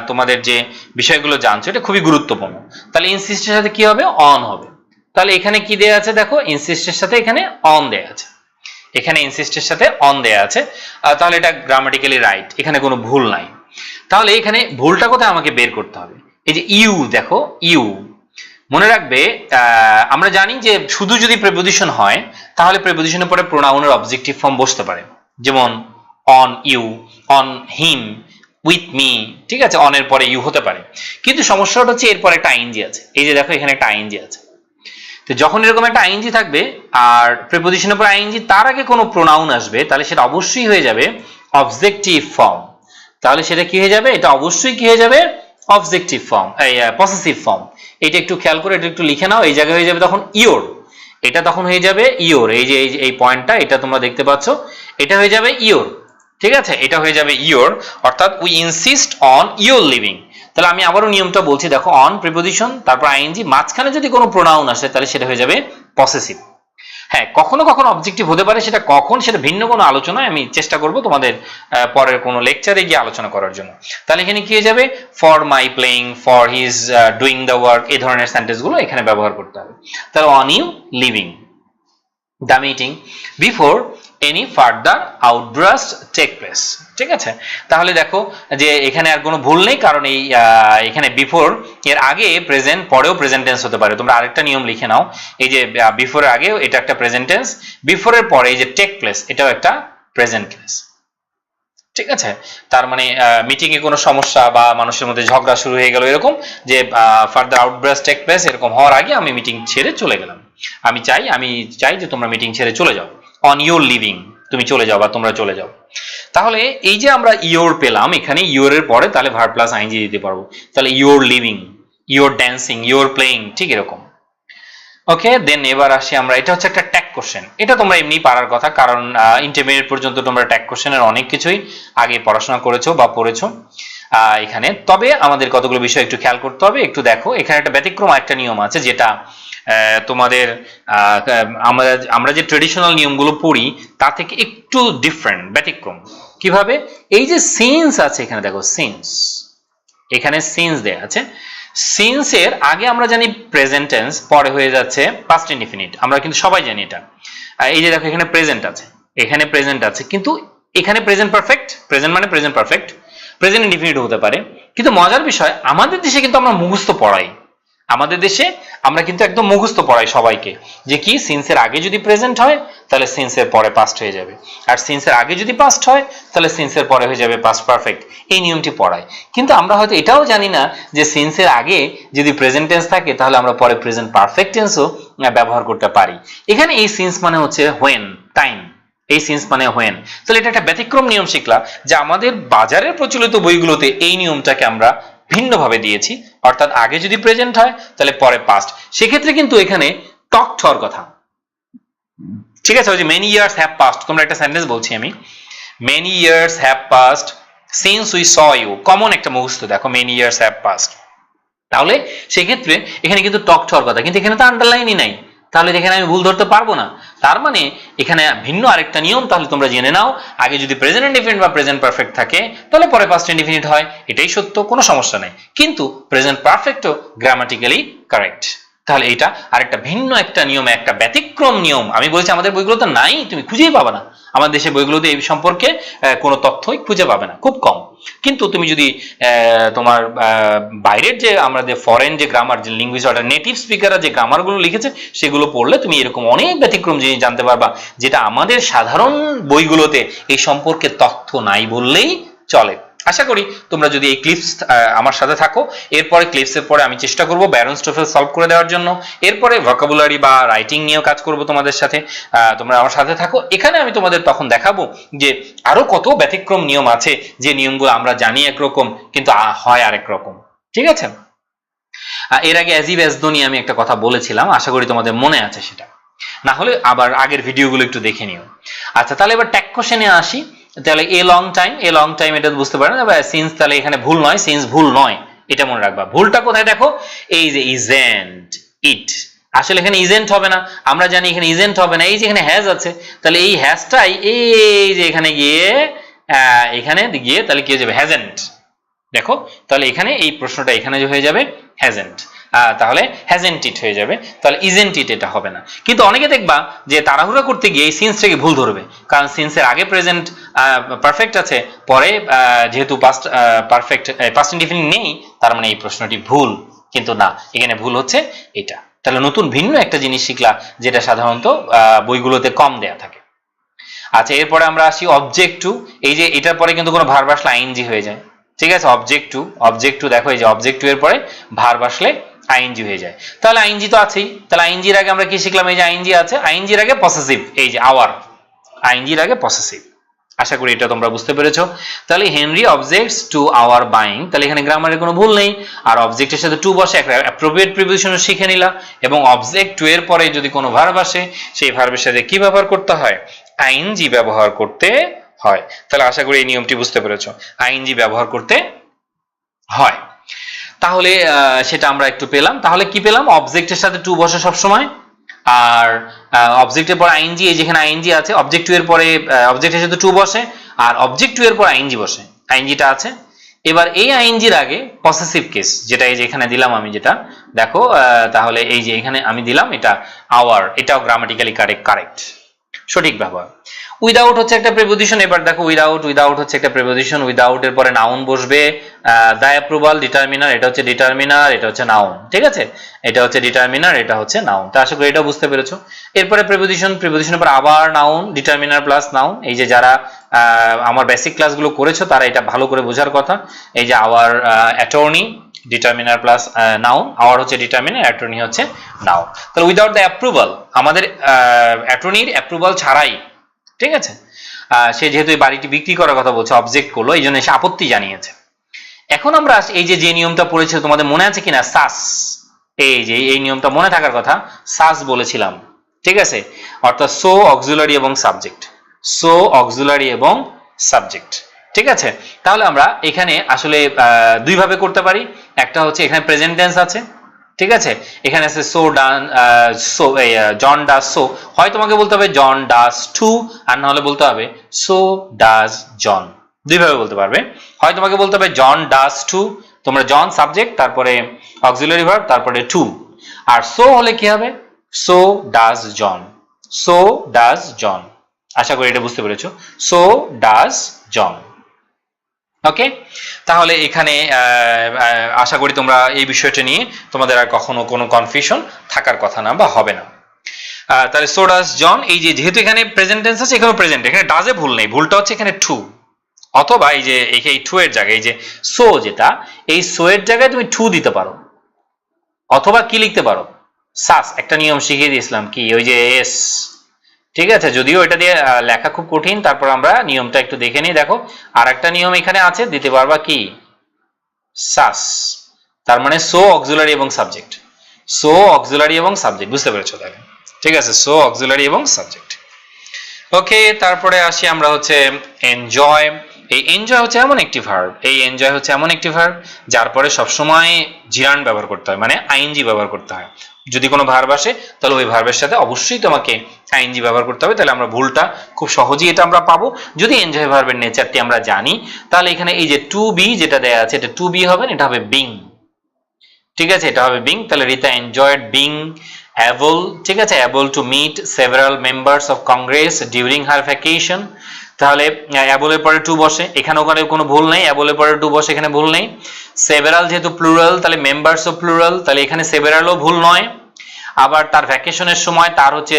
তোমাদের যে বিষয়গুলো জানছো, এটা খুবই গুরুত্বপূর্ণ। তাহলে ইনসিস্টের সাথে কি হবে? অন হবে। তাহলে এখানে কি দেয়া আছে? দেখো ইনসিস্টের সাথে এখানে অন দেয়া আছে, এখানে ইনসিস্টের সাথে অন দেয়া আছে। তাহলে এটা গ্রামাটিক্যালি রাইট, এখানে কোনো ভুল নাই। তাহলে এখানে ভুলটা কোথায় আমাকে বের করতে হবে? এই যে ইউ, দেখো ইউ, মনে রাখবে আমরা জানি যে শুধু যদি প্রিপোজিশন হয় তাহলে প্রিপোজিশনের পরে প্রোনাউনের অবজেক্টিভ ফর্ম বসতে পারে, যেমন on you, on him, with me, ঠিক আছে? অনের পরে ইউ হতে পারে, কিন্তু সমস্যাটা হচ্ছে এরপরে একটা আইএনজি আছে। এই যে দেখো এখানে একটা আইএনজি আছে। তো যখন এরকম একটা আইএনজি থাকবে আর প্রিপোজিশনের পর আইএনজি, তার আগে কোনো প্রোনাউন আসবে, তাহলে সেটা অবশ্যই হয়ে যাবে অবজেক্টিভ ফর্ম। তাহলে সেটা কি হয়ে যাবে? এটা অবশ্যই কি হয়ে যাবে? Objective form, possessive form. এটা একটু খেয়াল করে এটা একটু লিখে নাও। এই জায়গায় হয়ে যাবে তখন ইওর, এটা তখন হয়ে যাবে ইওর। এই যে এই পয়েন্টটা এটা তোমরা দেখতে পাচ্ছ, এটা হয়ে যাবে ইওর, ঠিক আছে? এটা হয়ে যাবে ইওর, অর্থাৎ we insist on your living. তাহলে আমি আবারও নিয়মটা বলছি, দেখো অন প্রিপোজিশন, তারপর আইএনজি, মাঝখানে যদি কোনো প্রোনাউন আসে তাহলে সেটা হয়ে যাবে পসেসিভ। হ্যাঁ, কখনো কখনো অবজেক্টিভ হতে পারে, সেটা কখন সেটা ভিন্ন কোনো আলোচনায় আমি চেষ্টা করব তোমাদের পরের কোনো লেকচারে গিয়ে আলোচনা করার জন্য। তাহলে এখানে কি হয়ে যাবে? For my playing, for his doing the work, এই ধরনের সেন্টেন্সগুলো এখানে ব্যবহার করতে হবে। তাহলে on you leaving, the meeting, before any further outburst take place. ঠিক আছে, তাহলে দেখো যে এখানে আর কোনো ভুল নেই, কারণ এই এখানে বিফোর এর আগে প্রেজেন্ট, পরেও প্রেজেন্ট টেন্স হতে পারে। তোমরা আরেকটা নিয়ম লিখে নাও, এই যে বিফোরের আগে এটা একটা প্রেজেন্ট টেন্স, বিফোরের পরে এই যে টেক প্লেস এটাও একটা প্রেজেন্ট টেন্স। ঠিক আছে, তার মানে মিটিং এ কোনো সমস্যা বা মানুষের মধ্যে ঝগড়া শুরু হয়ে গেল এরকম, যে ফার্দার আউটব্রাস্ট টেক প্লেস, এরকম হওয়ার আগে আমি মিটিং ছেড়ে চলে গেলাম, আমি চাই যে তোমরা মিটিং ছেড়ে চলে যাও, অন ইউর লিভিং, তুমি চলে যাও বা তোমরা চলে যাও। তাহলে এই যে আমরা ইওর পেলাম, এখানে ইওর এর পরে তাহলে ভার্ব প্লাস আইএনজি দিতে পারবো, তাহলে your living, your dancing, your playing, ঠিক এরকম। ওকে, দেন এবার আসি আমরা, এটা হচ্ছে একটা ট্যাগ কোশ্চেন, এটা তোমরা এমনি পারার কথা, কারণ ইন্টারমিডিয়েট পর্যন্ত তোমরা ট্যাগ কোশ্চেনের অনেক কিছুই আগে পড়াশোনা করেছো বা পড়েছো এখানে। তবে আমাদের কতগুলো বিষয় একটু খেয়াল করতে হবে, একটু দেখো এখানে একটা ব্যতিক্রম একটা নিয়ম আছে, যেটা তোমাদের আমরা যে ট্রেডিশনাল নিয়মগুলো পড়ি তা থেকে একটু ডিফারেন্ট, ব্যতিক্রম। কিভাবে? এই যে সিন্স আছে এখানে, দেখো সিন্স, এখানে সিন্স দেয়া আছে, সিন্স এর আগে আমরা জানি প্রেজেন্ট টেন্স, পরে হয়ে যাচ্ছে পাস্ট ইনডিফিনিট, আমরা কিন্তু সবাই জানি এটা। এই যে দেখো এখানে প্রেজেন্ট আছে, এখানে প্রেজেন্ট আছে, কিন্তু এখানে প্রেজেন্ট পারফেক্ট, প্রেজেন্ট মানে প্রেজেন্ট পারফেক্ট, প্রেজেন্ট ইনডিফিনিট হতে পারে। কিন্তু মজার বিষয়, আমাদের দেশে কিন্তু আমরা মুখস্থ পড়াই, আমাদের দেশে আমরা কিন্তু একদম মুখস্থ পড়াই সবাইকে, যে কি সিন্সের আগে যদি প্রেজেন্ট হয় তাহলে সিন্সের পরে পাস্ট হয়ে যাবে, আর সিন্সের আগে যদি পাস্ট হয় তাহলে সিন্সের পরে হয়ে যাবে পাস্ট পারফেক্ট, এই নিয়মটি পড়াই। কিন্তু আমরা হয়তো এটাও জানি না যে সিন্সের আগে যদি প্রেজেন্ট টেন্স থাকে তাহলে আমরা পরে প্রেজেন্ট পারফেক্ট টেন্সও ব্যবহার করতে পারি। এখানে এই সিন্স মানে হচ্ছে হোয়েন, টাইম, এই সিন্স মানে হোয়েন। তাহলে এটা একটা ব্যতিক্রম নিয়ম শিখলাম, যে আমাদের বাজারের প্রচলিত বইগুলোতে এই নিয়মটাকে আমরা ভিন্নভাবে দিয়েছি, অর্থাৎ আগে যদি প্রেজেন্ট হয় তাহলে পরে পাস্ট। সেক্ষেত্রে কিন্তু এখানে টকড হওয়ার কথা, ঠিক আছে? ওই যে মেনি ইয়ার্স হ্যাভ পাস্ট, তোমরা একটা সেন্টেন্স বলছি আমি, many years have passed since we saw you, common একটা মুখস্থ, দেখো মেনি ইয়ার্স হ্যাভ পাস্ট। তাহলে সেক্ষেত্রে এখানে কিন্তু টকড হওয়ার কথা, কিন্তু এখানে তো আন্ডারলাইনই নাই, তাহলে এখানে আমি ভুল ধরতে পারবো না। তার মানে এখানে ভিন্ন আরেকটা নিয়ম, তাহলে তোমরা জেনে নাও, আগে যদি প্রেজেন্ট ইনডিফিনিট বা প্রেজেন্ট পারফেক্ট থাকে তাহলে পরে পাস্ট ইনডিফিনিট হয়, এটাই সত্য, কোনো সমস্যা নেই। কিন্তু প্রেজেন্ট পারফেক্টও গ্রামাটিক্যালি কারেক্ট। তাহলে এইটা আরেকটা ভিন্ন একটা নিয়ম, একটা ব্যতিক্রম নিয়ম। আমি বলছি আমাদের বইগুলোতে নাই, তুমি খুঁজেই পাবে না, আমার দেশের বইগুলোতে এই সম্পর্কে কোনো তথ্যই খুঁজে পাবে না, খুব কম। কিন্তু তুমি যদি তোমার বাইরের যে আমাদের ফরেন যে গ্রামার, যে লিঙ্গুইস্ট অর্থাৎ নেটিভ স্পিকাররা যে গ্রামারগুলো লিখেছে সেগুলো পড়লে তুমি এরকম অনেক ব্যতিক্রম জিনিস জানতে পারবা, যেটা আমাদের সাধারণ বইগুলোতে এই সম্পর্কে তথ্য নাই বললেই চলে। আশা করি তোমরা যদি এই ক্লিপস আমার সাথে থাকো, এরপরে ক্লিপসের পরে আমি চেষ্টা করব ব্যারন্স টোফেল সলভ করে দেওয়ার জন্য, এরপরে ভোকাবুলারি বা রাইটিং নিয়েও কাজ করব তোমাদের সাথে, তোমরা আমার সাথে থাকো। এখানে আমি তোমাদের তখন দেখাবো যে আরো কত ব্যতিক্রম নিয়ম আছে, যে নিয়মগুলো আমরা জানি একরকম কিন্তু হয় আরেক রকম। ঠিক আছে, এর আগে অ্যাজ ইফ অ্যাজ দো নিয়ে আমি একটা কথা বলেছিলাম, আশা করি তোমাদের মনে আছে, সেটা না হলে আবার আগের ভিডিওগুলো একটু দেখে নিও। আচ্ছা, তাহলে এবার ট্যাগ কোশ্চেনে আসি। তাহলে এ লং টাইম এটা বুঝতে পারেন, সিন্স তাহলে এখানে ভুল নয়, সিন্স ভুল নয়, এটা মনে রাখবা। ভুলটা কোথায় দেখো, এই যে ইজেন্ট ইট, আসলে এখানে ইজেন্ট হবে না, আমরা জানি এখানে ইজেন্ট হবে না, এই যে এখানে হ্যাজ আছে, তাহলে এই হ্যাজটাই এই যে এখানে গিয়ে তাহলে কি হয়ে যাবে, হ্যাজেন্ট। দেখো তাহলে এখানে এই প্রশ্নটা এখানে যে হয়ে যাবে হ্যাজেন্ট, তাহলে হ্যাজেন্ট ইট হয়ে যাবে, তাহলে ইজেন্ট ইট এটা হবে না। কিন্তু অনেকে দেখবা যে তাড়াহুড়া করতে গিয়ে এই সিন্সটাকে ভুল ধরবে, কারণ সিন্সের আগে প্রেজেন্ট পারফেক্ট আছে, পরে যেহেতু পাস্ট ইনডিফিনিট নেই, তার মানে এই প্রশ্নটি ভুল। কিন্তু না, এখানে ভুল হচ্ছে এটা। তাহলে নতুন ভিন্ন একটা জিনিস শিখলা, যেটা সাধারণত বইগুলোতে কম দেয়া থাকে। আচ্ছা, এরপরে আমরা আসি অবজেক্ট টু। এই যে এটার পরে কিন্তু কোনো ভার্ব আসলে আইএনজি হয়ে যায়, ঠিক আছে? অবজেক্ট টু দেখো, এই যে অবজেক্ট টু এর পরে ভার্ব আসলে আইএনজি হয়ে যায়, তাহলে আইএনজি তো আছেই। তাহলে আইএনজির আগে আমরা কি শিখলাম, এই যে আইএনজি আছে, আইএনজির আগে পসেসিভ, এই যে আওয়ার, আইএনজির আগে পসেসিভ। আশা করি এটা তোমরা বুঝতে পেরেছো। তাহলে Henry objects to our buying, তাহলে এখানে গ্রামারের কোনো ভুল নেই, আর অবজেক্টের সাথে টু বসে একটা অ্যাপ্রোপ্রিয়েট প্রিপোজিশনও শিখে নিলা, এবং অবজেক্ট টু এর পরে যদি কোনো ভার্ব আসে সেই ভার্বের সাথে কি ব্যবহার করতে হয়, আইএনজি ব্যবহার করতে হয়। তাহলে আশা করি এই নিয়মটি বুঝতে পেরেছো, আইএনজি ব্যবহার করতে হয়। তাহলে সেটা আমরা একটু পেলাম। তাহলে কি পেলাম, অবজেক্টের সাথে টু বসে সব সময়, আর অবজেক্টের পর আইএনজি, এই যেখানে আইএনজি আছে, অবজেক্ট টু এর পরে অবজেক্টের সাথে টু বসে, আর অবজেক্ট টু এর পর আইএনজি বসে, আইএনজিটা আছে। এবার এই আইএনজির আগে পসেসিভ কেস, যেটা এই যে এখানে দিলাম আমি, যেটা দেখো, তাহলে এই যে এখানে আমি দিলাম এটা আওয়ার, এটাও গ্রামাটিক্যালি কারেক্ট, সঠিক ব্যবহার। উইদাউট হচ্ছে একটা প্রিপোজিশন। এবার দেখো উইদাউট হচ্ছে একটা প্রিপোজিশন। উইদাউট এর পরে নাউন বসবে, দ্য অ্যাপ্রুভাল, ডিটারমিনার, এটা হচ্ছে ডিটারমিনার, এটা হচ্ছে নাউন। ঠিক আছে, এটা হচ্ছে ডিটারমিনার, এটা হচ্ছে নাউন। তো আশা করি এটা বুঝতে পেরেছো। এরপরে প্রিপোজিশনের পর আবার নাউন, ডিটারমিনার প্লাস নাউন। এই যে যারা আমার বেসিক ক্লাসগুলো করেছো তারা এটা ভালো করে বোঝার কথা। এই যে our attorney, determiner plus noun, our হচ্ছে ডিটারমিনার, অ্যাটর্নি হচ্ছে নাউন। তাহলে উইদাউট দ্য অ্যাপ্রুভাল, আমাদের অ্যাটর্নির অ্যাপ্রুভাল ছাড়াই, ঠিক আছে, সে যেহেতু এই বাড়িটি বিক্রি করার কথা বলছে, অবজেক্ট করলো, এই জন্য সে আপত্তি জানিয়েছে। এখন আমরা এই যে নিয়মটা পড়েছিল তোমাদের মনে আছে কিনা, সাস, এই যে এই নিয়মটা মনে থাকার কথা, সাস বলেছিলাম। ঠিক আছে, অর্থাৎ সো, অক্সিলারি এবং সাবজেক্ট, সো, অক্সিলারি এবং সাবজেক্ট। ঠিক আছে, তাহলে আমরা এখানে আসলে দুই ভাবে করতে পারি। একটা হচ্ছে এখানে প্রেজেন্ট টেন্স আছে, ঠিক আছে, এখানে আছে so done, so John does so, হয় তোমাকে বলতে হবে জন ডাজ টু, আর না হলে বলতে হবে সো ডাজ জন। দুইভাবে বলতে পারবে। হয় তোমাকে বলতে হবে জন ডাজ টু, তোমরা জন সাবজেক্ট, তারপরে অক্সিলারি ভার্ব, তারপরে টু। আর সো হলে কি হবে, so does John, so does John. আশা করি এটা বুঝতে পেরেছো, সো ডাজ জন। ওকে, তাহলে এখানে আশা করি তোমরা এই বিষয়টা নিয়ে তোমাদের আর কখনো কোনো কনফিউশন থাকার কথা না বা হবে না। তাহলে সো ডাজ জন, এই যে যেহেতু এখানে প্রেজেন্ট টেন্স আছে, এখানে প্রেজেন্ট, এখানে ডাজে ভুল নেই, ভুলটা হচ্ছে এখানে টু, অথবা এই যে এই টু এর জায়গায় এই যে সো, যেটা এই সো এর জায়গায় তুমি টু দিতে পারো, অথবা কি লিখতে পারো, সাস। একটা নিয়ম শিখিয়ে দিয়েছিলাম, কি ওই যে এস, ঠিক আছে, যদিও এটা দিয়ে লেখা খুব কঠিন, তারপর আমরা নিয়মটা একটু দেখে নিই। দেখো আর একটা নিয়ম এখানে আছে, দিতে পারবা কি, সাস, তার মানে সো, অক্সিলারি এবং সাবজেক্ট, সো, অক্সিলারি এবং সাবজেক্ট। বুঝতে পেরেছো তাহলে? ঠিক আছে, সো, অক্সিলারি এবং সাবজেক্ট। ওকে, তারপরে আসি আমরা হচ্ছে এনজয়। এই এনজয় হচ্ছে এমন একটি ভার্ব, এই এনজয় হচ্ছে এমন একটি ভার্ব যার পরে সবসময় জিরান ব্যবহার করতে হয়, মানে আইএনজি ব্যবহার করতে হয়। যদি কোনো ভার্ব আসে তাহলে ওই ভার্বের সাথে অবশ্যই তোমাকে আইএনজি ব্যবহার করতে হবে। তাহলে আমরা ভুলটা খুব সহজেই এটা আমরা পাবো। যদি এনজয় ভার্বের নেচারটি আমরা জানি, তাহলে এখানে এই যে টু বি যেটা দেয়া আছে, এটা টু বি হবে, এটা হবে বিং। ঠিক আছে, এটা হবে বিং। তাহলে রিতা এনজয়েড বিং able, ঠিক আছে, able to meet several members of Congress during her vacation। তাহলে able এর পরে টু বসে, এখানে ওখানে কোনো ভুল নেই, able এর পরে টু বসে, এখানে ভুল নেই। several যেহেতু প্লুরাল, তাহলে মেম্বার্স অফ প্লুরাল, তাহলে এখানে severalও ভুল নয়। আবার তার ভ্যাকেশনের সময় তার হচ্ছে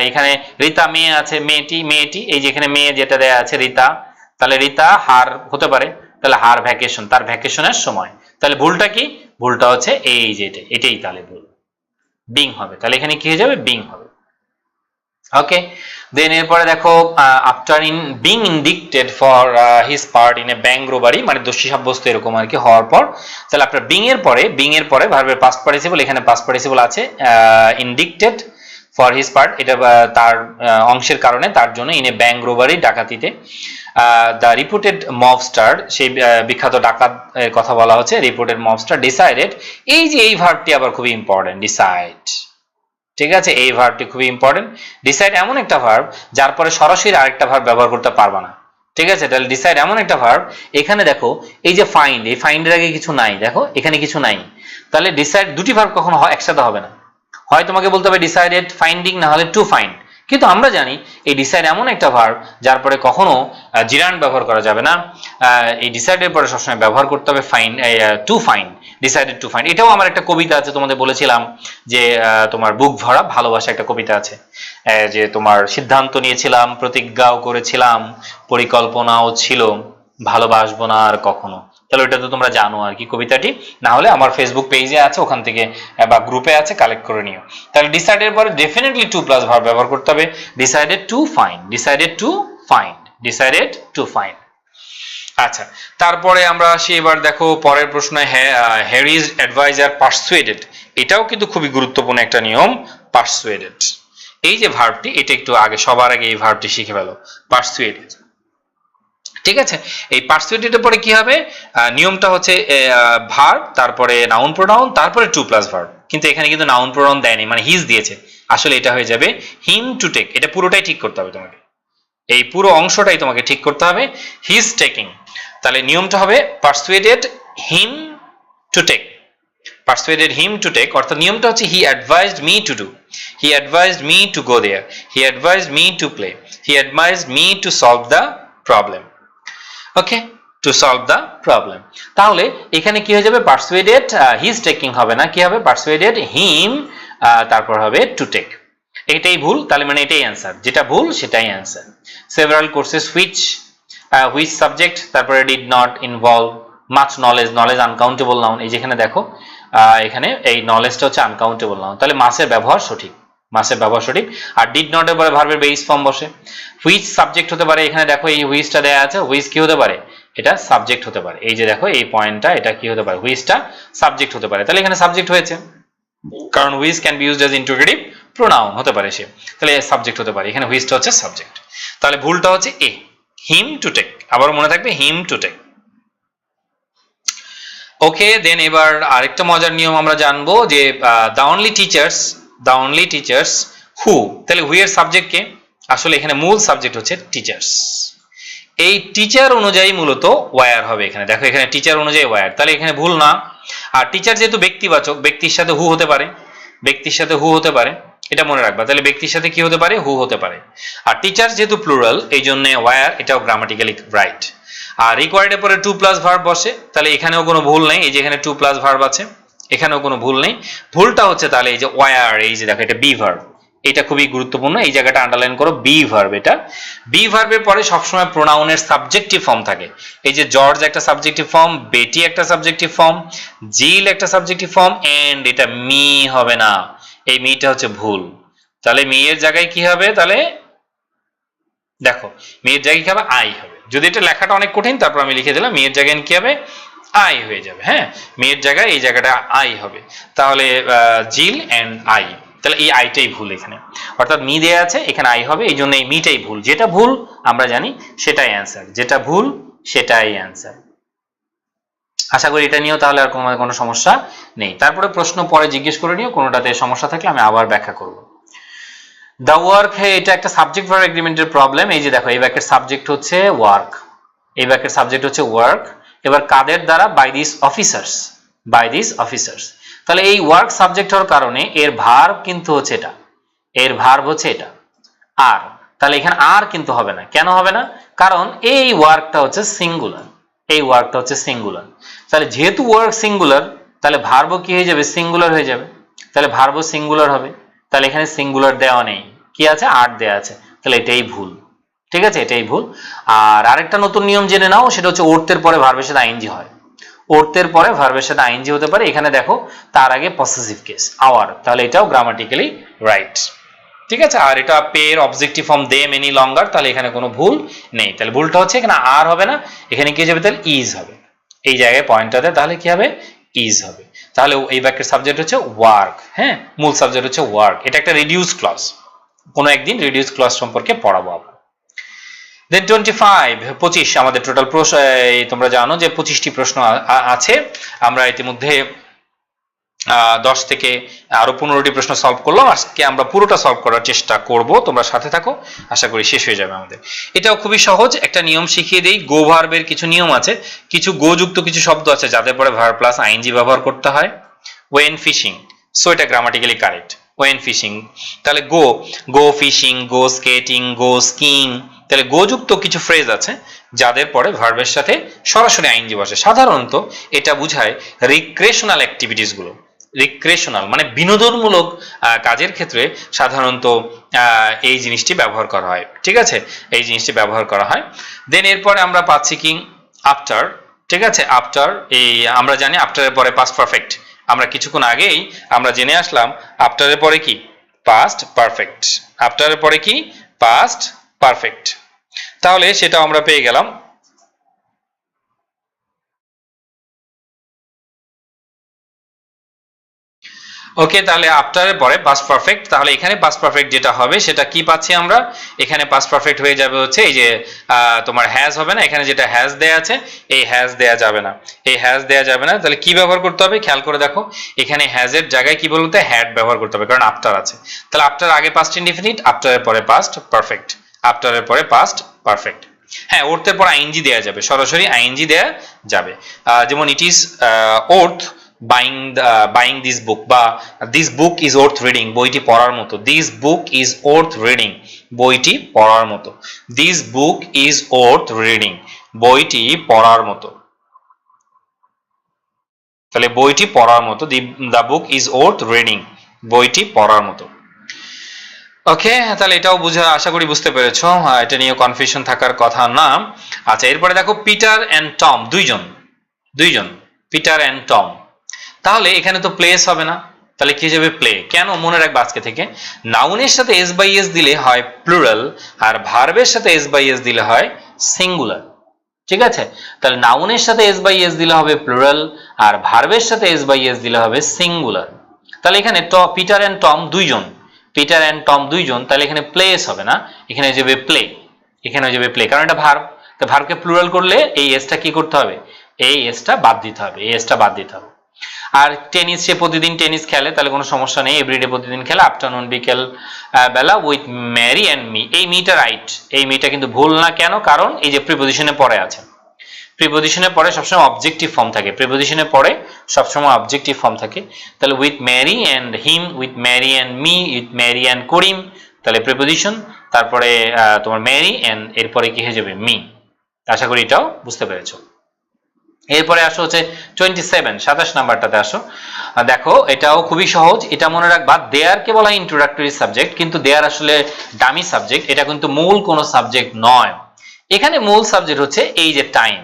এখানে রিতা মেয়ে আছে, মেয়েটি, এই যে এখানে মেয়ে যেটা দেয়া আছে রিতা, তাহলে রিতা হার হতে পারে, তাহলে হার ভ্যাকেশন, তার ভ্যাকেশনের সময়। তাহলে ভুলটা কি, ভুলটা হচ্ছে এই যে এটাই তাহলে ভুল, বিং হবে। তাহলে এখানে কি হয়ে যাবে, বিং হবে। ওকে, দেন এরপরে দেখো after in being indicted for his part in a bank robbery, মানে দোষী সাব্যস্ত এরকম আর কি হওয়ার পর, তাহলে আপনার বিং এর পরে ভার্বের পাস্ট পার্টিসিপল, এখানে পাস্ট পার্টিসিপল আছে, ইনডিক্টেড ফর হিজ পার্ট, এটা তার অংশের কারণে, তার জন্য, ইন এ ব্যাংক রোবারি, ডাকাতিতে। দ্য রিপোর্টেড মবস্টার, সেই বিখ্যাত ডাকাত কথা বলা হচ্ছে, রিপোর্টেড মবস্টার ডিসাইডেড। এই যে এই ভার্বটি আবার খুবই ইম্পর্টেন্ট, ডিসাইড। ঠিক আছে, এই ভার্বটি খুবই ইম্পর্টেন্ট। ডিসাইড এমন একটা ভার্ব যার পরে সরাসরি আরেকটা ভার্ব ব্যবহার করতে পারবা না। ঠিক আছে, তাহলে ডিসাইড এমন একটা ভার্ব, এখানে দেখো এই যে ফাইন্ড, এই ফাইন্ডের আগে কিছু নাই, দেখো এখানে কিছু নাই, তাহলে ডিসাইড দুটি ভার্ব কখনো একসাথে হবে না। হয় তোমাকে বলতে হবে ডিসাইডেড ফাইন্ডিং, না হলে টু ফাইন্ড। কিন্তু আমরা জানি এই ডিসাইড এমন একটা ভার্ব যার পরে কখনো জিরান্ড ব্যবহার করা যাবে না। এই ডিসাইডের পরে সবসময় ব্যবহার করতে হবে find, to find, decided to find. এটাও আমার একটা কবিতা আছে, তোমাদের বলেছিলাম যে তোমার বুক ভরা ভালোবাসা একটা কবিতা আছে, যে তোমার সিদ্ধান্ত নিয়েছিলাম, প্রতিজ্ঞাও করেছিলাম, পরিকল্পনাও ছিল, ভালোবাসবো না আর কখনো। তাহলে ওটা তো তোমরা জানো আর কি কবিতাটি, না হলে আমার ফেসবুক পেজে আছে, ওখান থেকে বা গ্রুপে আছে, কালেক্ট করে নিও। তাহলে ডিসাইডের পরে ডেফিনেটলি টু প্লাস ভার্ব ব্যবহার করতে হবে, decided to find, decided to find, decided to find. আচ্ছা, তারপরে আমরা আসি, এবার দেখো পরের প্রশ্ন, হ্যারিজ অ্যাডভাইজার পারসুয়েডেড। এটাও কিন্তু খুবই গুরুত্বপূর্ণ একটা নিয়ম, পারসুয়েডেড। এই যে ভার্বটি, এটা একটু আগে, সবার আগে এই ভার্বটি শিখে ফেলো, পারসুয়েডেড। ঠিক আছে, এই পারসুয়েডেডের পরে কি হবে, নিয়মটা হচ্ছে ভার্ব, তারপরে নাউন প্রোনাউন, তারপরে টু প্লাস ভার্ব। কিন্তু এখানে কিন্তু নাউন প্রোনাউন দেয়নি, মানে হিজ দিয়েছে, আসলে এটা হয়ে যাবে হিম টু টেক। এটা পুরোটাই ঠিক করতে হবে তোমাকে, এই পুরো অংশটাই তোমাকে ঠিক করতে হবে, হিজ টেকিং। তাহলে নিয়মটা হবে persuaded him to take, persuaded him to take, অর্থাৎ নিয়মটা হচ্ছে he advised me to do, he advised me to go there, he advised me to play, he advised me to solve the problem. Okay, to solve the problem. তাহলে এখানে কি হয়ে যাবে, persuaded his taking হবে না, কি হবে, persuaded him তারপর হবে to take. এটাই ভুল, তাহলে মানে এটাই অ্যান্সার, যেটা ভুল সেটাই answer. several courses which subject, তারপরে did not involve much knowledge, knowledge uncountable noun, এই যেখানে দেখো এখানে এই নলেজটা হচ্ছে আনকাউন্টেবল নাউন, তাহলে মাসের ব্যবহার সঠিক, মাসের ব্যবহার সঠিক। আর ডিড নট এর পরে ভার্বের বেস ফর্ম বসে। হুইচ সাবজেক্ট হতে পারে, এখানে দেখো এই হুইচটা দেয়া আছে, হুইচ কি হতে পারে, এটা সাবজেক্ট হতে পারে, এই যে দেখো এই পয়েন্টটা, এটা কি হতে পারে, হুইচটা সাবজেক্ট হতে পারে, তাহলে এখানে সাবজেক্ট হয়েছে, কারণ which can be used as interrogative pronoun হতে পারে সে, তাহলে সাবজেক্ট হতে পারে, এখানে হুইচটা হচ্ছে সাবজেক্ট, তাহলে ভুলটা হচ্ছে এ, হিম টু টেক, আবার মনে থাকবে হিম টু টেক। ওকে, দেন এবার আরেকটা মজার নিয়ম আমরা জানবো যে দ্য অনলি টিচার্স হু, তাহলে হু এর সাবজেক্ট কে, আসলে এখানে মূল সাবজেক্ট হচ্ছে টিচার্স, এই টিচার অনুযায়ী মূলত ওয়্যার হবে, এখানে দেখো এখানে টিচার অনুযায়ী ওয়্যার, তাহলে এখানে ভুল না। আর টিচার যেহেতু ব্যক্তিবাচক, ব্যক্তির সাথে হু হতে পারে, ব্যক্তির সাথে হু হতে পারে, এটা মনে রাখবা, তাহলে ব্যক্তির সাথে কি হতে পারে, হু হতে পারে। আর টিচার যেহেতু প্লুরাল, এই জন্য ওয়্যার, এটাও গ্রামাটিক্যালি রাইট। আর রিকোয়ার্ড এর পরে টু প্লাস ভার্ব বসে, তাহলে এখানেও কোনো ভুল নেই, এই যে এখানে টু প্লাস ভার্ব আছে, এখানেও কোনো ভুল নেই। ভুলটা হচ্ছে তাহলে এই যে ওয়্যার, এই যে দেখো এটা বি ভার্ব, এটা খুবই গুরুত্বপূর্ণ, এই জায়গাটা আন্ডারলাইন করো, বি ভার্ব, এটা বি ভার্বের পরে সবসময় প্রোনাউনের সাবজেক্টিভ ফর্ম থাকে, এই যে জর্জ একটা সাবজেক্টিভ ফর্ম, বেটি একটা সাবজেক্টিভ ফর্ম, জিল একটা সাবজেক্টিভ ফর্ম, এন্ড এটা মি হবে না, এই মিটা হচ্ছে ভুল, তাহলে মি এর জায়গায় কি হবে, তাহলে দেখো মি এর জায়গায় কি হবে, আই হবে। যদি এটা লেখাটা অনেক কঠিন, তারপর আমি লিখে দিলাম মি এর জায়গায় কি হবে, আই হয়ে যাবে, হ্যাঁ মি এর জায়গায় এই জায়গাটা আই হবে, তাহলে জিল এন্ড আই, তাহলে এই আইটাই ভুল এখানে, অর্থাৎ মি দেয়া আছে, এখানে আই হবে, এই জন্য এই মিটাই ভুল, যেটা ভুল আমরা জানি সেটাই অ্যান্সার, যেটা ভুল সেটাই অ্যান্সার। আশা করি এটা নিয়েও তাহলে আর কোনো সমস্যা নেই। তারপরে প্রশ্ন পরে জিজ্ঞেস করে নিও, কোনোটাতে সমস্যা থাকলে আমি আবার ব্যাখ্যা করব। দ্য ওয়ার্ক, এটা একটা সাবজেক্ট ভার্ব এগ্রিমেন্টের প্রবলেম, এই যে দেখো এই বাক্যের সাবজেক্ট হচ্ছে ওয়ার্ক, এই বাক্যের সাবজেক্ট হচ্ছে ওয়ার্ক, এবার কাদের দ্বারা, বাই দিস অফিসার্স, তাহলে এই ওয়ার্ক সাবজেক্ট হওয়ার কারণে এর ভার্ব কিন্তু হচ্ছে এটা, এর ভার্ব হচ্ছে এটা আর, তাহলে এখানে আর কিন্তু হবে না, কেন হবে না, কারণ এই ওয়ার্কটা হচ্ছে সিঙ্গুলার, এই ওয়ার্কটা হচ্ছে সিঙ্গুলার, তাহলে যেহেতু ওয়ার্ক সিঙ্গুলার, তাহলে ভার্বও কি হয়ে যাবে, সিঙ্গুলার হয়ে যাবে, তাহলে ভার্বও সিঙ্গুলার হবে, তাহলে এখানে সিঙ্গুলার দেওয়া নেই, কি আছে, আর দেয়া আছে, তাহলে এটাই ভুল, ঠিক আছে, এটাই ভুল। আর আরেকটা নতুন নিয়ম জেনে নাও, সেটা হচ্ছে অর্থের পরে ভার্বের সাথে আইএনজি হয়, অর্থের পরে ভার্বের সাথে আইএনজি হতে পারে, এখানে দেখো তার আগে পসেসিভ কেস আওয়ার, তাহলে এটাও গ্রামাটিক্যালি রাইট, ঠিক আছে। আর এটা পের অবজেক্টিভ ফর্ম দেম এনি লঙ্গার, তাহলে এখানে কোনো ভুল নেই, তাহলে ভুলটা হচ্ছে এখানে আর হবে না, এখানে কি যাবে, তাহলে ইজ হবে, এই জায়গায় পয়েন্টটাতে তাহলে কি হবে, ইজ হবে, তাহলে এই বাক্যের সাবজেক্ট হচ্ছে ওয়ার্ক, হ্যাঁ মূল সাবজেক্ট হচ্ছে ওয়ার্ক, এটা একটা রিডিউস ক্লজ, কোনো একদিন রিডিউস ক্লজ সম্পর্কে পড়াবো আমরা। দেন 25 আমাদের টোটাল প্রশ্ন, তোমরা জানো যে 25টি প্রশ্ন আছে, আমরা ইতিমধ্যে 10 থেকে আরো 15টি প্রশ্ন সলভ করলাম, আজকে আমরা পুরোটা সলভ করার চেষ্টা করব, তোমরা সাথে থাকো, আশা করি শেষ হয়ে যাবে আমাদের। এটাও খুবই সহজ, একটা নিয়ম শিখিয়ে দেই, গো ভার্বের কিছু নিয়ম আছে, কিছু গো যুক্ত কিছু শব্দ আছে যাদের পরে ভার্ব প্লাস আইএনজি ব্যবহার করতে হয়, ওয়েন ফিশিং, সো এটা গ্রামাটিক্যালি কারেক্ট, ওয়েন ফিশিং, তাহলে গো ফিশিং, গো স্কেটিং, গো স্কিং, তাহলে গো যুক্ত কিছু ফ্রেজ আছে যাদের পরে ভার্বের সাথে সরাসরি আইএনজি বসে, সাধারণত এটা বোঝায় রিক্রিয়েশনাল অ্যাক্টিভিটিস গুলো, রিক্রিয়েশনাল মানে বিনোদনমূলক কাজের ক্ষেত্রে সাধারণত এই জিনিসটি ব্যবহার করা হয়, ঠিক আছে, এই জিনিসটি ব্যবহার করা হয়। দেন এরপরে আমরা পাচ্ছি কি আফটার, ঠিক আছে, আফটার, এই আমরা জানি আফটারের পরে পাস্ট পারফেক্ট, আমরা কিছুক্ষণ আগেই আমরা জেনে আসলাম আফটারের পরে কি পাস্ট পারফেক্ট, আফটারের পরে কি পাস্ট পারফেক্ট, তাহলে সেটা আমরা পেয়ে গেলাম। ওকে, তাহলে আফটারের পরে পাস্ট পারফেক্ট, তাহলে এখানে পাস্ট পারফেক্ট যেটা হবে সেটা কি পাচ্ছি আমরা, এখানে পাস্ট পারফেক্ট হয়ে যাবে হচ্ছে এই যে তোমার হ্যাজ হবে না, এখানে যেটা হ্যাজ দেয়া আছে এই হ্যাজ দেয়া যাবে না, এই হ্যাজ দেয়া যাবে না, তাহলে কি ব্যবহার করতে হবে, খেয়াল করে দেখো এখানে হ্যাজের জায়গায় কি বলতে, হ্যাড ব্যবহার করতে হবে, কারণ আফটার আছে, তাহলে আফটার আগে পাস্ট ইনডিফিনিট, আফটারের পরে পাস্ট পারফেক্ট, আফটারের পরে পাস্ট পারফেক্ট। হ্যাঁ, অর্থের পর আইএনজি দেয়া যাবে, সরাসরি আইএনজি দেয়া যাবে, যেমন it is worth buying this book, বা this book is worth reading, বইটি পড়ার মতো। This book is worth reading, বইটি পড়ার মতো। This book is worth reading, বইটি পড়ার মতো। তাহলে বইটি পড়ার মতো, the book is worth reading, বইটি পড়ার মতো। ওকে, তাহলে এটাও আশা করি বুঝতে পেরেছো, এটা নিয়ে কনফিউশন থাকার কথা না। আচ্ছা, এরপরে দেখো পিটার এন্ড টম, দুইজন পিটার এন্ড টম। তাহলে এখানে তো প্লেস হবে না, তাহলে কি যাবে প্লে। কেন মনে রাখবে আজকে থেকে, নাউনের সাথে এস বাই এস দিলে হয় প্লুরাল, আর ভার্বের সাথে এস বাই এস দিলে হয় সিঙ্গুলার। ঠিক আছে, তাহলে নাউনের সাথে এস বাই এস দিলে হবে প্লুরাল, আর ভার্বের সাথে এস বাই এস দিলে হবে সিঙ্গুলার। তাহলে এখানে পিটার এন্ড টম দুইজন, পিটার এন্ড টম দুইজন, তাহলে এখানে প্লেস হবে না, এখানে যাবে প্লে, এখানে যাবে প্লে, কারণ এটা ভার্ব। তো ভার্বকে প্লুরাল করলে এই এসটা কি করতে হবে, এই এসটা বাদ দিতে হবে, এই এসটা বাদ দিতে হবে। আর টেনিস, সে প্রতিদিন টেনিস খেলে, তাহলে কোনো সমস্যা নেই, এভরিডে প্রতিদিন খেলে, আফটারনুন বিকেল বেলা, উইথ ম্যারি অ্যান্ড মি। এই মিটা রাইট, এই মিটা কিন্তু ভুল না। কেন, কারণ এই যে প্রিপোজিশনে পরে আছে, প্রিপোজিশনে পরে সবসময় অবজেক্টিভ ফর্ম থাকে, প্রিপোজিশনে পরে সবসময় অবজেক্টিভ ফর্ম থাকে। তাহলে with Mary and him, with Mary and me, with Mary and Karim, তাহলে প্রিপোজিশন, তারপরে তোমার ম্যারি অ্যান্ড এরপরে কি হয়ে যাবে মি। আশা করি এটাও বুঝতে পেরেছো। এরপরে আসো হচ্ছে 27 নাম্বারটাতে আসো। দেখো এটাও খুবই সহজ, এটা মনে রাখবা, দেয়ার কে বলা হয় ইন্ট্রোডাক্টরি সাবজেক্ট, কিন্তু দেয়ার আসলে ডামি সাবজেক্ট, এটা কিন্তু মূল কোনো সাবজেক্ট নয়। এখানে মূল সাবজেক্ট হচ্ছে এই যে টাইম।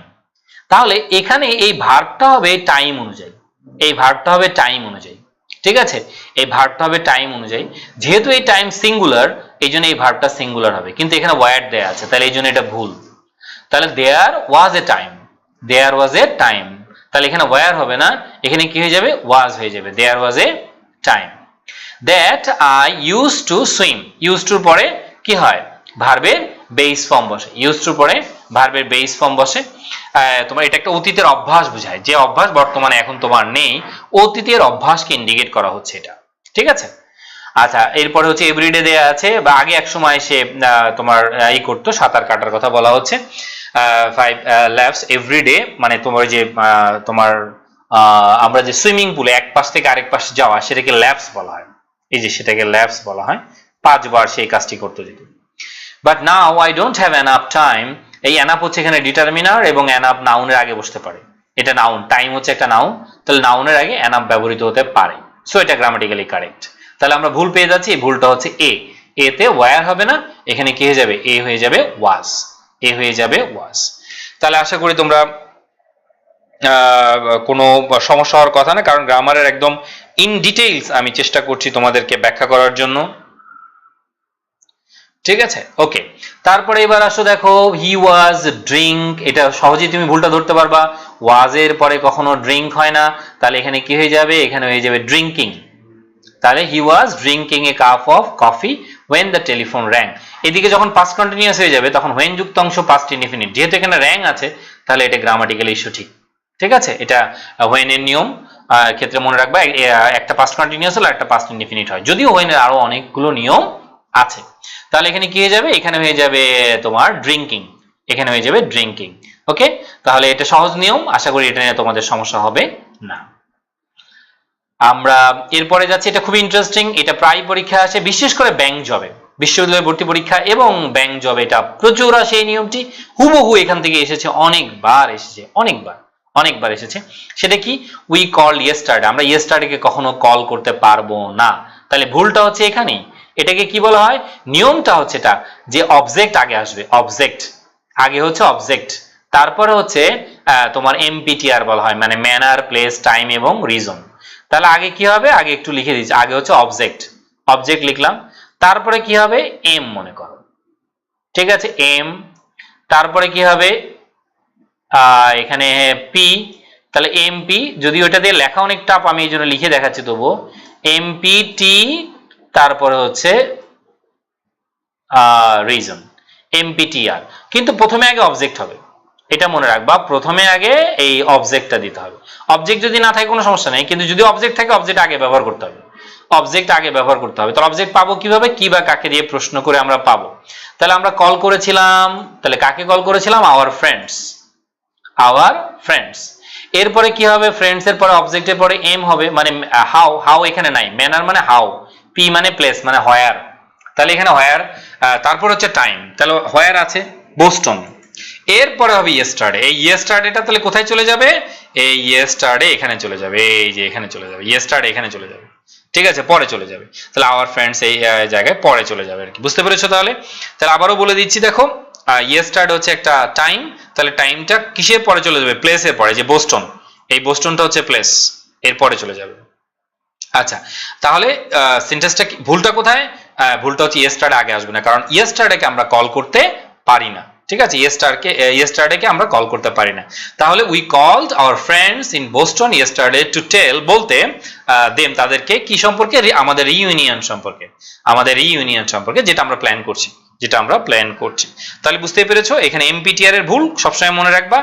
তাহলে এখানে এই ভার্বটা হবে টাইম অনুযায়ী, এই ভার্বটা হবে টাইম অনুযায়ী। ঠিক আছে, এই ভার্বটা হবে টাইম অনুযায়ী। যেহেতু এই টাইম সিঙ্গুলার, এই জন্য এই ভার্বটা সিঙ্গুলার হবে, কিন্তু এখানে ওয়ার্ড দেয়া আছে, তাহলে এই জন্য এটা ভুল। তাহলে দেয়ার was a time, there was a time, তাহলে এখানে ওয়ার হবে না, এখানে কি হয়ে যাবে, ওয়াজ হয়ে যাবে। There was a time that I use to swim, use টুর পরে কি হয়, ভার্বের বেস ফর্ম বসে, ইউজ টুর পরে ভার্বের বেস ফর্ম বসে। তোমার এটা একটা অতীতের অভ্যাস বোঝায়, যে অভ্যাস বর্তমানে এখন তোমার নেই, অতীতের অভ্যাসকে ইন্ডিকেট করা হচ্ছে এটা। ঠিক আছে, আচ্ছা, এরপরে হচ্ছে এভরিডে দেয়া আছে, বা আগে এক সময় সে তোমার ই করতো, সাঁতার কাটার কথা বলা হচ্ছে। 5 laps এভরিডে, মানে তোমার যে তোমার আমরা যে সুইমিং পুলে এক পাশ থেকে আরেক পাশে যাওয়া, সেটাকে ল্যাপস বলা হয়, এই যে সেটাকে ল্যাপস বলা হয়, 5 বার সেই কাজটি করতে যেত। But now I don't have enough time, এই এনাফ হচ্ছে এখানে ডিটারমিনার, এবং এনাফ নাউনের আগে বসতে পারে, এটা নাউন, টাইম হচ্ছে একটা নাউন, তাহলে নাউনের আগে এনাফ ব্যবহৃত হতে পারে। সো এটা গ্রামাটিক্যালি কারেক্ট। তাহলে আমরা ভুল পেয়ে যাচ্ছি, এই ভুলটা হচ্ছে এ, এতে ওয়ার হবে না, এখানে কি হয়ে যাবে, এ হয়ে যাবে ওয়াজ, এ হয়ে যাবে ওয়াজ। তাহলে আশা করি তোমরা কোনো সমস্যা হওয়ার কথা না, কারণ গ্রামারের একদম ইন ডিটেইলস আমি চেষ্টা করছি তোমাদেরকে ব্যাখ্যা করার জন্য। ঠিক আছে, ওকে। তারপরে এবার আসো, দেখো হি ওয়াজ ড্রিঙ্ক, এটা সহজেই তুমি ভুলটা ধরতে পারবা, ওয়াজের পরে কখনো ড্রিঙ্ক হয় না, তাহলে এখানে কি হয়ে যাবে, এখানে হয়ে যাবে ড্রিঙ্কিং। তাহলে he was drinking a cup of coffee when the telephone rang, এদিকে যখন পাস্ট কন্টিনিউয়াস হয়ে যাবে তখন when যুক্ত অংশ পাস্ট ইনডিফিনিট, যেহেতু এখানে র্যাং আছে তাহলে এটা গ্রামাটিক্যালি সঠিক। ঠিক আছে, এটা when এর নিয়ম ক্ষেত্রে মনে রাখবা, একটা পাস্ট কন্টিনিউয়াস হলো, একটা পাস্ট ইনডিফিনিট হয়, যদিও when এর আরো অনেকগুলো নিয়ম আছে। তাহলে এখানে কি হয়ে যাবে, এখানে হয়ে যাবে তোমার ড্রিঙ্কিং, এখানে হয়ে যাবে ড্রিঙ্কিং। ওকে, তাহলে এটা সহজ নিয়ম, আশা করি এটা নিয়ে তোমাদের সমস্যা হবে না। আমরা এরপরে যাচ্ছি, এটা খুবই ইন্টারেস্টিং, এটা প্রায় পরীক্ষা আসে, বিশেষ করে ব্যাংক জবে, বিশ্ববিদ্যালয় ভর্তি পরীক্ষা এবং ব্যাংক জবে এটা প্রচুর আসে। এই নিয়মটি হুবহু এখান থেকে এসেছে, অনেকবার এসেছে, অনেকবার এসেছে। সেটা কি, উই কল ইয়েস্টারডে, আমরা ইয়েস্টারডেকে কখনো কল করতে পারবো না, তাহলে ভুলটা হচ্ছে এখানেই। এটাকে কি বলা হয়, নিয়মটা হচ্ছে এটা যে অবজেক্ট আগে আসবে, অবজেক্ট আগে হচ্ছে অবজেক্ট, তারপরে হচ্ছে তোমার এমপিটিআর বলা হয়, মানে ম্যানার, প্লেস, টাইম এবং রিজন। তাহলে আগে কি হবে, আগে একটু লিখে দিচ্ছি, আগে হচ্ছে অবজেক্ট, অবজেক্ট লিখলাম, তারপরে কি হবে, এম মনে করো। ঠিক আছে, এম, তারপরে কি হবে, এখানে পি, তাহলে এমপি, যদি ওটা দিয়ে লেখা অনেক টাফ, আমি এই জন্য লিখে দেখাচ্ছি তবু, এমপিটি, তারপরে হচ্ছে রিজন, এমপিটিআর, কিন্তু প্রথমে আগে অবজেক্ট হবে, এটা মনে রাখবা, প্রথমে আগে এই অবজেক্টটা দিতে হবে। অবজেক্ট যদি না থাকে কোনো সমস্যা নেই, কিন্তু যদি অবজেক্ট থাকে অবজেক্ট আগে ব্যবহার করতে হবে, অবজেক্ট আগে ব্যবহার করতে হবে। তাহলে অবজেক্ট পাবো কিভাবে, কি বা কাকে দিয়ে প্রশ্ন করে আমরা পাবো। তাহলে আমরা কল করেছিলাম, তাহলে কাকে কল করেছিলাম, আওয়ার ফ্রেন্ডস, আওয়ার ফ্রেন্ডস। এরপরে কি হবে, ফ্রেন্ডস এর পরে অবজেক্টের পরে এম হবে, মানে হাউ, হাউ এখানে নাই, ম্যানার মানে হাউ, পি মানে প্লেস মানে হোয়ার, তাহলে এখানে হোয়ার, তারপর হচ্ছে টাইম, তাহলে হোয়ার আছে বোস্টন, এরপরে হবে ইয়েস্টারডে, এই ইয়েস্টারডেটা তাহলে কোথায় চলে যাবে, এই ইয়েস্টারডে এখানে চলে যাবে, এই যে এখানে চলে যাবে, ইয়েস্টারডে এখানে চলে যাবে, ঠিক আছে, পরে চলে যাবে, তাহলে আওয়ার ফ্রেন্ডস এই জায়গায় পরে চলে যাবে আর কি, বুঝতে পেরেছো? তাহলে তাহলে আবারও বলে দিচ্ছি, দেখো ইয়েস্টারডে হচ্ছে একটা টাইম, তাহলে টাইমটা কিসের পরে চলে যাবে, প্লেসের পরে, যে বোস্টন, এই বোস্টনটা হচ্ছে প্লেস, এর পরে চলে যাবে। আচ্ছা, তাহলে সেন্টেন্সটা ভুলটা কোথায়, ভুলটা হচ্ছে ইয়েস্টারডে আগে আসবে না, কারণ ইয়েস্টারডেকে আমরা কল করতে পারি না, ঠিক আছে, ইয়েস্টারডেকে আমরা কল করতে পারি না, তাহলে we called our friends in Boston yesterday to tell, বলতে দেম তাদেরকে কি সম্পর্কে, আমাদের রিইউনিয়ন সম্পর্কে, আমাদের রিইউনিয়ন সম্পর্কে যেটা আমরা প্ল্যান করছি, যেটা আমরা প্ল্যান করছি। তাহলে বুঝতে পেরেছো, এখানে এমপিটিআর এর ভুল সবসময় মনে রাখবা,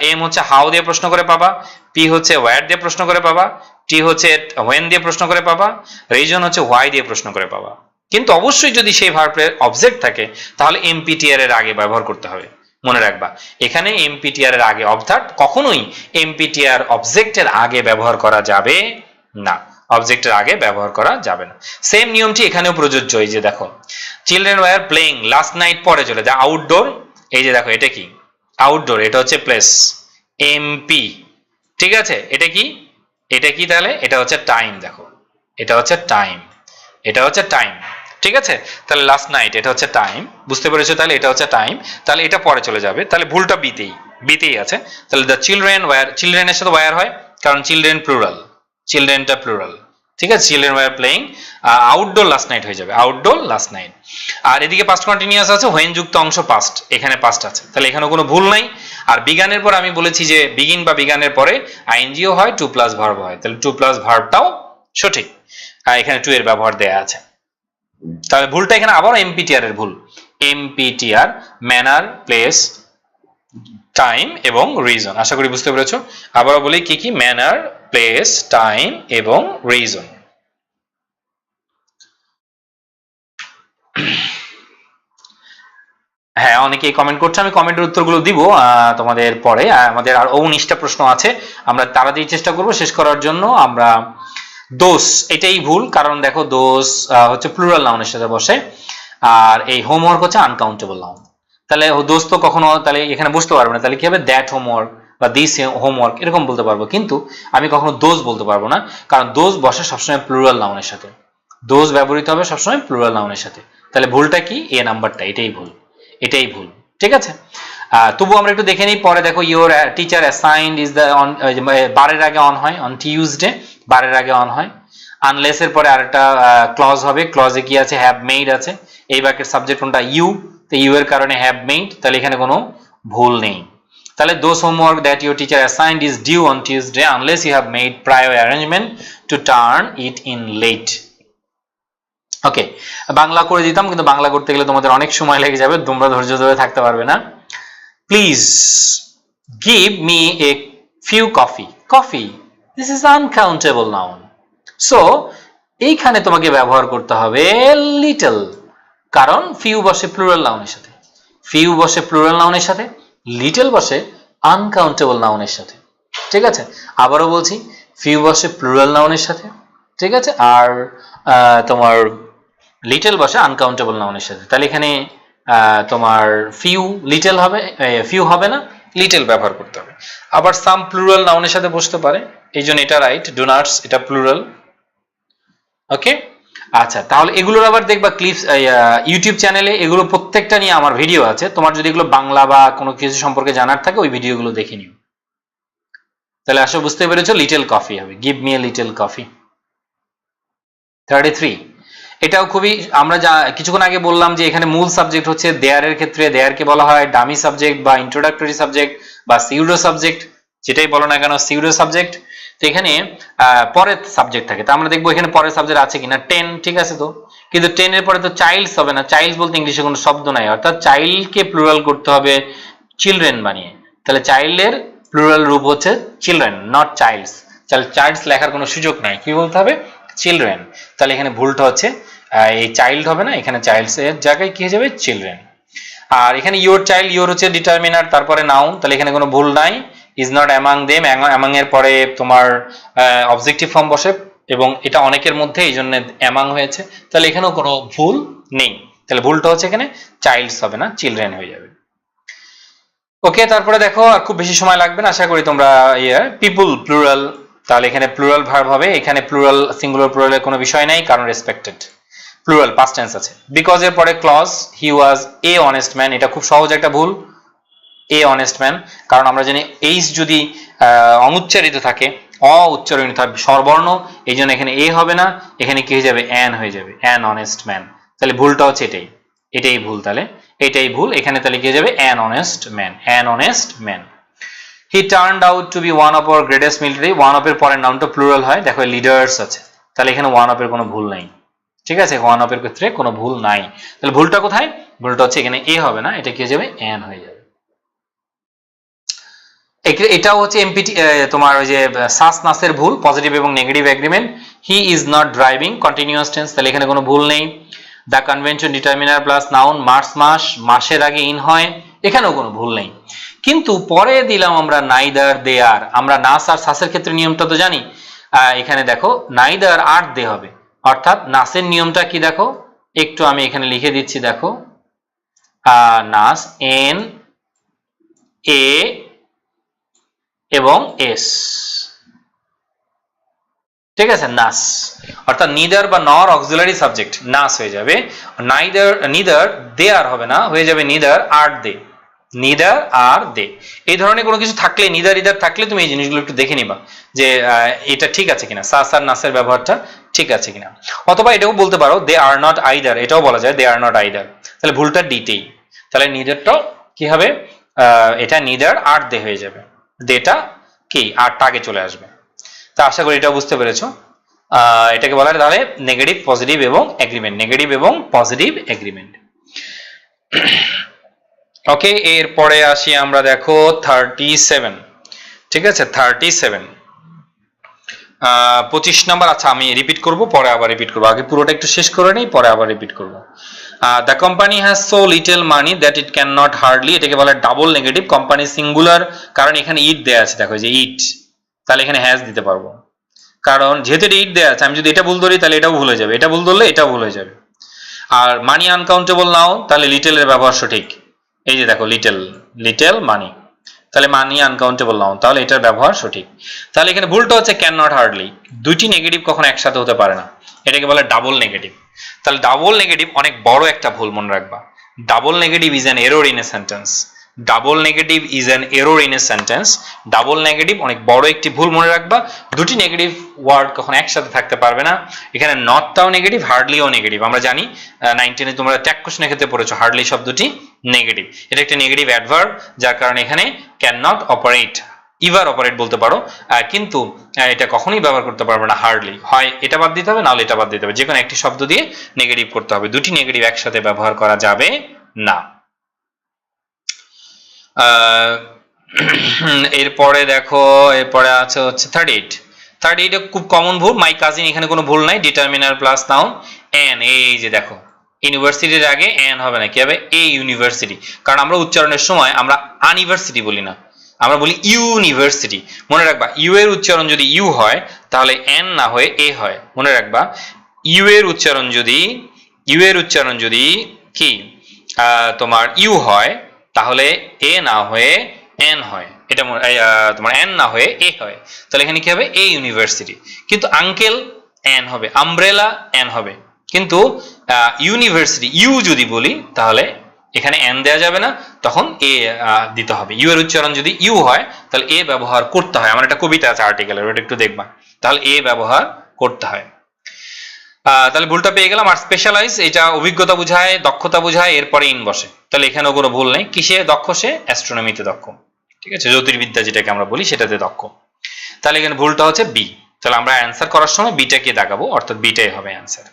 এম হচ্ছে হাউ দিয়ে প্রশ্ন করে পাবা, পি হচ্ছে ওয়্যার দিয়ে প্রশ্ন করে পাবা, টি হচ্ছে হোয়েন দিয়ে প্রশ্ন করে পাবা, রিজন হচ্ছে হোয়াই দিয়ে প্রশ্ন করে পাবা, কিন্তু অবশ্যই যদি সেই ভার্বের অবজেক্ট থাকে তাহলে এমপিটিআর এর আগে ব্যবহার করতে হবে, মনে রাখবা, এখানে এমপিটিআর এর আগে, অর্থাৎ কখনোই এমপিটিআর অবজেক্টের আগে ব্যবহার করা যাবে না, অবজেক্টের আগে ব্যবহার করা যাবে না। সেম নিয়মটি এখানেও প্রযোজ্য, এই যে দেখো children were playing last night, পরে চলে যায় আউটডোর, এই যে দেখো এটা কি আউটডোর, এটা হচ্ছে প্লেস, এমপি, ঠিক আছে, এটা কি, এটা কি, তাহলে এটা হচ্ছে টাইম, দেখো এটা হচ্ছে টাইম, এটা হচ্ছে টাইম, ঠিক আছে, তাহলে লাস্ট নাইট এটা হচ্ছে টাইম, বুঝতে পেরেছো, তাহলে এটা হচ্ছে টাইম, তাহলে এটা পরে চলে যাবে, তাহলে ভুলটা বিতেই আছে, তাহলে দ্য চিলড্রেন ওয়্যার, চিলড্রেনের সাথে ওয়্যার হয়, কারণ চিলড্রেন প্লুরাল, চিলড্রেনটা প্লুরাল, ঠিক আছে, children were playing, outdoor last night হয়ে যাবে, আউটডোর লাস্ট নাইট, আর এদিকে পাস্ট কন্টিনিউয়াস আছে, হোয়েন যুক্ত অংশ পাস্ট, এখানে পাস্ট আছে, তাহলে এখানে কোনো ভুল নাই। আর বিগানের পর আমি বলেছি যে বিগিন বা বিগানের পরে আইএনজিও হয়, টু প্লাস ভার্ব হয়, তাহলে টু প্লাস ভার্বটাও সঠিক, এখানে টু এর ব্যবহার দেয়া আছে, তাহলে ভুলটা এখানে আবার এমপিটিআর এর ভুল, এমপিটিআর ম্যানার, প্লেস, টাইম এবং রিজন, আশা করি বুঝতে পেরেছো। আবারও বলি কি কি, ম্যানার, প্লেস, টাইম এবং রিজন। হ্যাঁ, অনেকেই কমেন্ট করছে, আমি কমেন্টের উত্তরগুলো দিব তোমাদের পরে, আমাদের আর 19টা প্রশ্ন আছে, আমরা তাড়াতাড়ি চেষ্টা করব শেষ করার জন্য। আমরা দোষ, এটাই ভুল, কারণ দেখো দোষ হচ্ছে প্লুরাল নাউনের সাথে বসে, আর এই হোমওয়ার্ক হচ্ছে আনকাউন্টেবল নাউন, তাহলে দোষ তো কখনো তাহলে এখানে বুঝতে পারবো না, তাহলে কি হবে, দ্যাট হোমওয়ার্ক বা দিস হোমওয়ার্ক এরকম বলতে পারবো, কিন্তু আমি কখনো দোষ বলতে পারবো না, কারণ দোষ বসে সবসময় প্লুরাল নাউনের সাথে, দোষ ব্যবহৃত হবে সবসময় প্লুরাল নাউনের সাথে, তাহলে ভুলটা কি, এ নাম্বারটা, এটাই ভুল, এটাই ভুল, ঠিক আছে। তবু আমরা একটু দেখে নিই, পরে দেখো your teacher assigned is the on, বারের আগে অন হয়, অন টিউজডে বারের আগে অন হয়, আনলেস এর পরে আরেকটা ক্লজ হবে, ক্লজে কি আছে, হ্যাভ মেড আছে, এই বাক্যের সাবজেক্ট কোনটা, ইউ, তো ইউ এর কারণে হ্যাভ মেড, তাহলে এখানে কোনো ভুল নেই, তাহলে those homework that your teacher assigned is due on Tuesday unless you have made prior arrangement to turn it in late. Okay, Bangla করে দিতাম, কিন্তু বাংলা করতে গেলে তোমাদের অনেক সময় লেগে যাবে, তোমরা ধৈর্য ধরে থাকতে পারবে না। Please give me a few coffee, coffee, this is uncountable noun, so এইখানে তোমাকে ব্যবহার করতে হবে লিটল, কারণ ফিউ বসে প্লুরাল নাউনের সাথে, ফিউ বসে প্লুরাল নাউনের সাথে, লিটল বসে আনকাউন্টেবল নাউনের সাথে, ঠিক আছে, আবারও বলছি, ফিউ বসে প্লুরাল নাউনের সাথে, ঠিক আছে, আর তোমার লিটল বসে আনকাউন্টেবল নাউনের সাথে, তাহলে এখানে তোমার ফিউ লিটল হবে, ফিউ হবে না, লিটল ব্যবহার করতে হবে। আবার সাম প্লুরাল নাউনের সাথে বসতে পারে, এই জন্য এটা রাইট, ডোনাটস এটা প্লুরাল, ওকে। আচ্ছা, তাহলে এগুলোর আবার দেখবা ক্লিপস ইউটিউব চ্যানেলে, এগুলো প্রত্যেকটা নিয়ে আমার ভিডিও আছে, তোমার যদি এগুলো বাংলা বা কোনো কিছু সম্পর্কে জানার থাকে ওই ভিডিওগুলো দেখে নিও। তাহলে আসলে বুঝতে পেরেছো, লিটল কফি হবে, give me a little coffee. 33, এটাও খুবই, আমরা যা কিছুক্ষণ আগে বললাম যে এখানে মূল সাবজেক্ট হচ্ছে দেয়ারের ক্ষেত্রে দেয়ারকে বলা হয় ডামি সাবজেক্ট বা ইন্ট্রোডাক্টরি সাবজেক্ট বা সিউডো সাবজেক্ট, যেটাই বলো না কেন সিউডো সাবজেক্ট, তো এখানে পরের সাবজেক্ট থাকে, তো আমরা দেখবো এখানে পরের সাবজেক্ট আছে কিনা, 10, ঠিক আছে, তো কিন্তু 10 এর পরে তো চাইল্ডস হবে না, চাইল্ডস বলতে ইংলিশে কোনো শব্দ নাই, অর্থাৎ চাইল্ডকে প্লুরাল করতে হবে চিলড্রেন বানিয়ে, তাহলে চাইল্ডের প্লুরাল রূপ হচ্ছে চিলড্রেন, নট চাইল্ডস, তাহলে চাইল্ডস লেখার কোনো সুযোগ নাই, কি বলতে হবে, চিলড্রেন, তাহলে এখানে ভুলটা হচ্ছে এই চাইল্ড হবে না, এখানে চাইল্ডস এর জায়গায় কি হয়ে যাবে, চিলড্রেন। আর এখানে ইওর চাইল্ড, ইওর হচ্ছে ডিটারমিনার, তারপরে নাউন, তাহলে এখানে কোনো ভুল নাই, is not among them, among এর পরে তোমার অবজেক্টিভ ফর্ম বসে এবং এটা অনেকের মধ্যে, এই জন্য অ্যামাং হয়েছে। তাহলে এখানেও কোনো ভুল নেই। তাহলে ভুলটা হচ্ছে এখানে চাইল্ডস হবে না, চিলড্রেন হয়ে যাবে। ওকে, তারপরে দেখো আর খুব বেশি সময় লাগবে না, আশা করি তোমরা পিপুল প্লুরাল, তাহলে এখানে প্লুরাল ভার্ব হবে। এখানে প্লুরাল সিঙ্গুলার প্লুরালের কোনো বিষয় নাই, কারণ রেসপেক্টেড। প্লুরাল পাস্ট টেন্স আছে। বিকজ এর পরে clause, he was a honest man, এটা খুব সহজ একটা ভুল, এ অনেস্ট ম্যান, কারণ আমরা জানি এইচ যদি অনুচ্চারিত থাকে, উচ্চারিত থাকে স্বরবর্ণ, এই জন্য এখানে এ হবে না, এখানে কি হয়ে যাবে, অ্যান হয়ে যাবে, অ্যান অনেস্ট ম্যান। তাহলে ভুলটা হচ্ছে এটাই, এটাই ভুল, তাহলে এটাই ভুল। এখানে তাহলে কি হয়ে যাবে, an honest man, an honest man. He turned out to be one of our greatest military, one of এর পরের নামটা প্লুরাল হয়, দেখো লিডার্স আছে, তাহলে এখানে ওয়ান অফ এর কোনো ভুল নাই, ঠিক আছে, ওয়ান অফ এর ক্ষেত্রে কোনো ভুল নাই। তাহলে ভুলটা কোথায়, ভুলটা হচ্ছে এখানে এ হবে না, এটা কি হয়ে যাবে, অ্যান হয়ে যাবে। এটাও হচ্ছে এমপিটি, তোমার ওই যে সাস নাসের ভুল, পজিটিভ এবং negative agreement. He is not driving, continuous tense, তাহলে এখানে কোনো ভুল নেই। The convention determiner plus noun, March মাস, মাসের আগে ইন হয়, এখানেও কোনো ভুল নেই। কিন্তু পরে দিলাম আমরা নাইদার দে আর, আমরা নাস আর সাসের ক্ষেত্রে নিয়মটা তো জানি। এখানে দেখো নাইদার আর দে হবে, অর্থাৎ নাসের নিয়মটা কি দেখো, একটু আমি এখানে লিখে দিচ্ছি, দেখো নাস এন এ এবং এস, ঠিক আছে, নাস, অর্থাৎ নিদার বা নর অক্সিলারি সাবজেক্ট নাস হয়ে যাবে। নিদার দে আর হবে না, হয়ে যাবে নিদার আর দে, নিদার আর দে। এই ধরনের কোনো কিছু থাকলে, নিদার ইদার থাকলে তুমি এই জিনিসগুলো একটু দেখে নিবা যে এটা ঠিক আছে কিনা, সাস আর নাসের ব্যবহারটা ঠিক আছে কিনা। অথবা এটাও বলতে পারো দে আর নট আইদার, এটাও বলা যায় দে আর নট আইদার, তাহলে ভুলটা ডিতেই। তাহলে নিদারটাও কি হবে, এটা নিদার আর দে হয়ে যাবে, দেটা কি আরটা আগে চলে আসবে। তা আশা করি এটা বুঝতে পেরেছো। এটাকে বলা হয় তাহলে নেগেটিভ পজিটিভ এবং এগ্রিমেন্ট, নেগেটিভ এবং পজিটিভ এগ্রিমেন্ট। ওকে, এরপরে আসি আমরা, দেখো 37, ঠিক আছে, 37 25 নাম্বার। আচ্ছা আমি রিপিট করব, পরে আবার রিপিট করবো, আগে পুরোটা একটু শেষ করে নেই, পরে আবার রিপিট করব। The company has so little money that it can not hardly, এটাকে বলে ডাবল নেগেটিভ, কোম্পানি সিঙ্গুলার, কারণ এখানে ইট দেয়া আছে, দেখো যে ইট, তাহলে এখানে হ্যাজ দিতে পারবো, কারণ যেহেতু এটা ইট দেয়া আছে, আমি যদি এটা ভুল ধরি তাহলে এটাও ভুল হয়ে যাবে, এটা ভুল ধরলে এটাও ভুল হয়ে যাবে। আর মানি আনকাউন্টেবল নাও, তাহলে লিটেলের ব্যবহার সঠিক, এই যে দেখো লিটেল, লিটেল মানি, তাহলে মানি আনকাউন্টেবল নাও, তাহলে এটার ব্যবহার সঠিক। তাহলে এখানে ভুলটা হচ্ছে ক্যান নট হার্ডলি, দুইটি নেগেটিভ কখনো একসাথে হতে পারে না, এটাকে বলে ডাবল নেগেটিভ। তাহলে ডাবল নেগেটিভ অনেক বড় একটা ভুল, মনে রাখবা, double negative is an error in a sentence, double negative is an error in a sentence, double negative অনেক বড় একটি ভুল, মনে রাখবা। দুটি নেগেটিভ ওয়ার্ড কখনো একসাথে থাকতে পারবে না। এখানে নটটাও নেগেটিভ, হার্ডলিও নেগেটিভ, আমরা জানি 19-এ তোমরা ট্যাগ কোশ্চেনের ক্ষেত্রে পড়েছো হার্ডলি শব্দটি নেগেটিভ, এটা একটা নেগেটিভ অ্যাডভার্ব, যার কারণে এখানে can not operate, ever operate বলতে পারো, কিন্তু এটা কখনোই ব্যবহার করতে পারবে না হার্ডলি, হয় এটা বাদ দিতে হবে, নাহলে এটা বাদ দিতে হবে, যে কোনো একটি শব্দ দিয়ে নেগেটিভ করতে হবে, দুটি নেগেটিভ একসাথে ব্যবহার করা যাবে না। এরপরে দেখো, এরপরে আছে হচ্ছে 38 খুব কমন ভুল, মাই কাজিন, এখানে কোনো ভুল নাই, ডিটারমিনার প্লাস নাউন এন, এই যে দেখো ইউনিভার্সিটির আগে এন হবে না, কি হবে, এ ইউনিভার্সিটি, কারণ আমরা উচ্চারণের সময় আমরা আনিভার্সিটি বলি না, আমরা বলি ইউনিভার্সিটি। মনে রাখবা ইউ এর উচ্চারণ যদি ইউ হয় তাহলে এন না হয়ে এ হয়, মনে রাখবা ইউ এর উচ্চারণ যদি কি তোমার ইউ হয় তাহলে এ না হয়ে এন হয়, এটা তোমার এন না হয়ে এ হয়, তাহলে এখানে কি হবে, এ ইউনিভার্সিটি। কিন্তু আঙ্কেল এন হবে, আমব্রেলা এন হবে, কিন্তু ইউনিভার্সিটি ইউ যদি বলি তাহলে এখানে এন দেওয়া যাবে না, তখন এ দিতে হবে। ইউ এর উচ্চারণ যদি ইউ হয় তাহলে এ ব্যবহার করতে হয়, আমার একটা কবিতা আছে আর্টিকেলের, ওটা একটু দেখবা, তাহলে এ ব্যবহার করতে হয়। তাহলে ভুলটা পেয়ে গেলাম। আর স্পেশালাইজ, এটা অভিজ্ঞতা বোঝায়, দক্ষতা বোঝায়, এরপরে ইন বসে, তাহলে এখানেও কোনো ভুল নেই। কিসে দক্ষ সে, অ্যাস্ট্রোনমিতে দক্ষ, ঠিক আছে, জ্যোতির্বিদ্যা যেটাকে আমরা বলি সেটাতে দক্ষ। তাহলে এখানে ভুলটা হচ্ছে বি, তাহলে আমরা অ্যান্সার করার সময় বিটাকে দাগাবো, অর্থাৎ বিটাই হবে অ্যান্সার।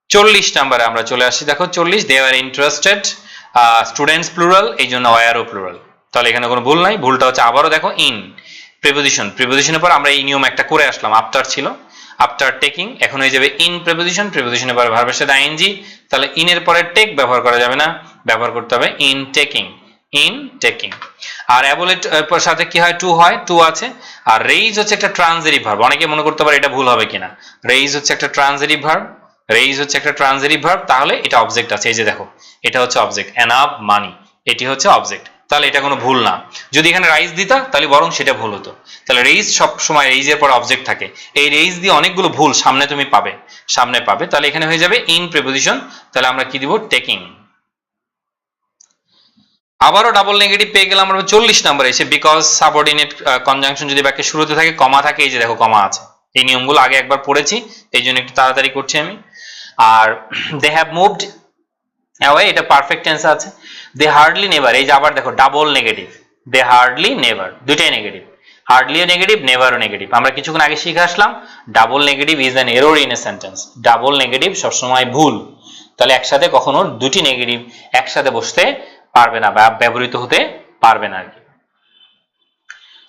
40 নাম্বারে আমরা চলে আসি, দেখো 40, দে আর ইন্টারেস্টেড, স্টুডেন্টস প্লুরাল, এই জন্য ওয়ারও প্লুরাল, তাহলে এখানে কোনো ভুল নাই। ভুলটা হচ্ছে আবারও দেখো ইন, প্রিপোজিশনের পর আমরা এই নিয়ম একটা করে আসলাম, আফটার ছিল, আফটার টেকিং, এখন হয়ে যাবে ইন প্রিপোজিশনের পরে ভার্বের সাথে আইএনজি, তাহলে ইন এর পরে টেক ব্যবহার করা যাবে না, ব্যবহার করতে হবে ইন টেকিং, ইন টেকিং। আর অ্যাবলেট সাথে কি হয়, টু হয়, টু আছে। আর রেইজ হচ্ছে একটা ট্রানজিটিভ ভার্ব, অনেকে মনে করতে পারে এটা ভুল হবে কিনা, রেইজ হচ্ছে একটা ট্রানজিটিভ ভার্ব, রেইজ হচ্ছে একটা ট্রানজিটিভ ভার্ব, তাহলে এটা অবজেক্ট আছে, এই যে দেখো এটা হচ্ছে অবজেক্ট, এনাফ মানি, এটি হচ্ছে অবজেক্ট, তাহলে এটা কোনো ভুল না। যদি এখানে রাইজ দিতা তাহলে বরং সেটা ভুল হতো। তাহলে রেইজ সব সময় রেইজের পর অবজেক্ট থাকে, এই রেইজ দিয়ে অনেকগুলো ভুল সামনে তুমি পাবে, সামনে পাবে, তাহলে এখানে হয়ে যাবে ইন প্রিপোজিশন, তাহলে আমরা কি দিব, টেকিং। আবারও ডাবল নেগেটিভ পেয়ে গেলাম আমরা 40 নম্বরে এসে, বিকজ সাবঅর্ডিনেট কনজাংশন যদি বাক্যের শুরুতে থাকে, কমা থাকে, এই যে দেখো কমা আছে, এই নিয়মগুলো আগে একবার পড়েছি, এই জন্য একটু তাড়াতাড়ি করছি আমি। আর দে হ্যাভ মুভড অ্যাওয়ে, এটা পারফেক্ট টেন্স আছে। দে হার্ডলি নেভার, এই যে আবার দেখো double negative, they hardly never, দুইটাই নেগেটিভ, হার্ডলিও নেগেটিভ, নেভারও নেগেটিভ। আমরা কিছুক্ষণ আগে শিখে আসলাম double negative is an error in a sentence, double negative সবসময় ভুল, তাহলে একসাথে কখনো দুটি নেগেটিভ একসাথে বসতে পারবে না বা ব্যবহৃত হতে পারবে না আর কি।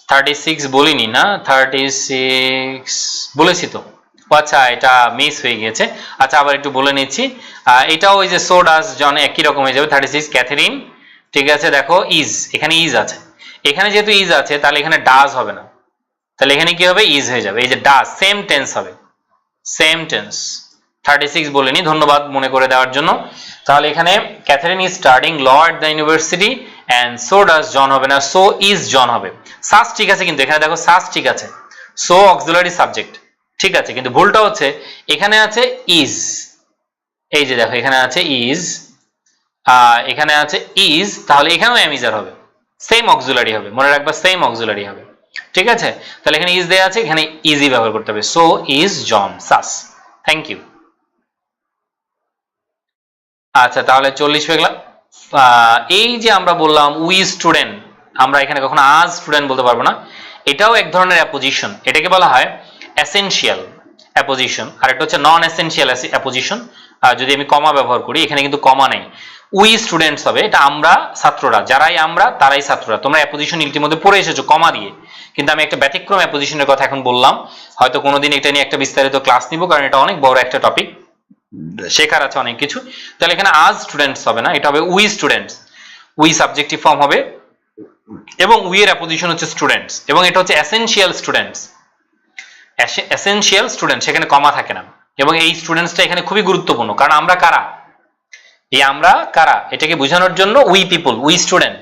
36 বলিনি না, 36 বলেছি তো, আচ্ছা এটা মিস হয়ে গিয়েছে, আচ্ছা আবার একটু বলে নিচ্ছি। এটাও ওই যে সো ডাজ জন একই রকম হয়ে যাবে। 36 ক্যাথরিন, ঠিক আছে, দেখো ইজ, এখানে ইজ আছে, এখানে যেহেতু ইজ আছে তাহলে এখানে ডাজ হবে না, তাহলে এখানে কি হবে, ইজ হয়ে যাবে, এই যে ডাজ সেম টেন্স হবে, সেম টেন্স। 36 বলিনি, ধন্যবাদ মনে করে দেওয়ার জন্য। তাহলে এখানে Catherine is studying law at the university and so does John হবে না, সো ইজ জন হবে। সাস ঠিক আছে, কিন্তু এখানে দেখো সাস ঠিক আছে, সো অক্সিলারি সাবজেক্ট ঠিক আছে, কিন্তু ভুলটা হচ্ছে এখানে আছে ইজ, এই যে দেখো এখানে আছে ইজ, এখানে আছে ইজ, তাহলে এখানেও অ্যামিজার হবে, সেম অক্সিলারি হবে, মনে রাখবা সেম অক্সিলারি হবে, ঠিক আছে। তাহলে এখানে ইজ দেয়া আছে, এখানে ইজি ব্যবহার করতে হবে, সো ইজ জন সাস। Thank you. আচ্ছা তাহলে 40 হয়ে গেল। এই যে আমরা বললাম উই স্টুডেন্ট, আমরা এখানে কখনো আজ স্টুডেন্ট বলতে পারবো না, এটাও এক ধরনের অ্যাপোজিশন, এটাকে বলা হয় এসেনশিয়াল অ্যাপোজিশন, আর একটা হচ্ছে নন এসেনশিয়াল অ্যাপোজিশন। যদি আমি কমা ব্যবহার করি, এখানে কিন্তু কমা নেই, উই স্টুডেন্টস হবে, এটা আমরা ছাত্ররা, যারাই আমরা তারাই ছাত্ররা, তোমরা অ্যাপোজিশন ইতিমধ্যে পড়ে এসেছো কমা দিয়ে, কিন্তু আমি একটা ব্যতিক্রম অ্যাপোজিশনের কথা এখন বললাম, হয়তো কোনোদিন এটা নিয়ে একটা বিস্তারিত ক্লাস নিব, কারণ এটা অনেক বড় একটা টপিক, শেখার আছে অনেক কিছু। তাহলে এখানে আজ স্টুডেন্টস হবে না, এটা হবে we students, we subjective form হবে, এবং উই এর অ্যাপোজিশন হচ্ছে স্টুডেন্টস, এবং এটা হচ্ছে এসেনশিয়াল স্টুডেন্টস, এসেনশিয়াল স্টুডেন্ট, সেখানে কমা থাকে না, এবং এই স্টুডেন্টসটা এখানে খুবই গুরুত্বপূর্ণ, কারণ আমরা কারা, এই আমরা কারা এটাকে বোঝানোর জন্য উই পিপল, উই স্টুডেন্ট,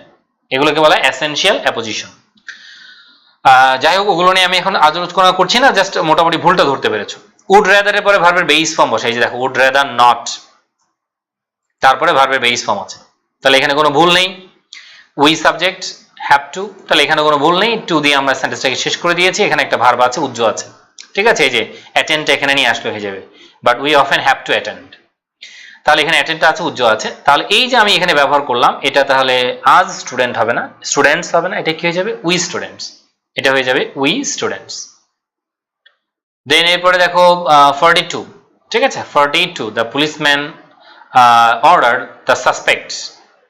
এগুলোকে বলা হয় এসেনশিয়াল অ্যাপোজিশন। যাই হোক, ওগুলো নিয়ে আমি এখন আলোচনা করছি না, জাস্ট মোটামুটি ভুলটা ধরতে পেরেছো। উড রেদার এর পরে ভার্বের বেস ফর্ম বসে, এই যে দেখো উড রেদার নট, তারপরে ভার্বের বেস ফর্ম আছে, তাহলে এখানে কোনো ভুল নেই। উই সাবজেক্ট হ্যাভ টু, তাহলে এখানে কোনো ভুল নেই, টু দিয়ে আমরা সেন্টেন্সটাকে শেষ করে দিয়েছি, এখানে একটা ভার্ব আছে উজ্জ আছে, ঠিক আছে, এই যে অ্যাটেন্ড এখানে নিয়ে আসলে হয়ে যাবে, but we often have to attend, তাহলে এখানে অ্যাটেন্ডটা আছে উজ্জ আছে, তাহলে এই যে আমি এখানে ব্যবহার করলাম, এটা তাহলে আজ স্টুডেন্ট হবে না, স্টুডেন্টস হবে না, এটা কি হয়ে যাবে, উই স্টুডেন্টস, এটা হয়ে যাবে উই স্টুডেন্টস। দেন এরপরে দেখো 42, ঠিক আছে, 42 the policeman order the suspect,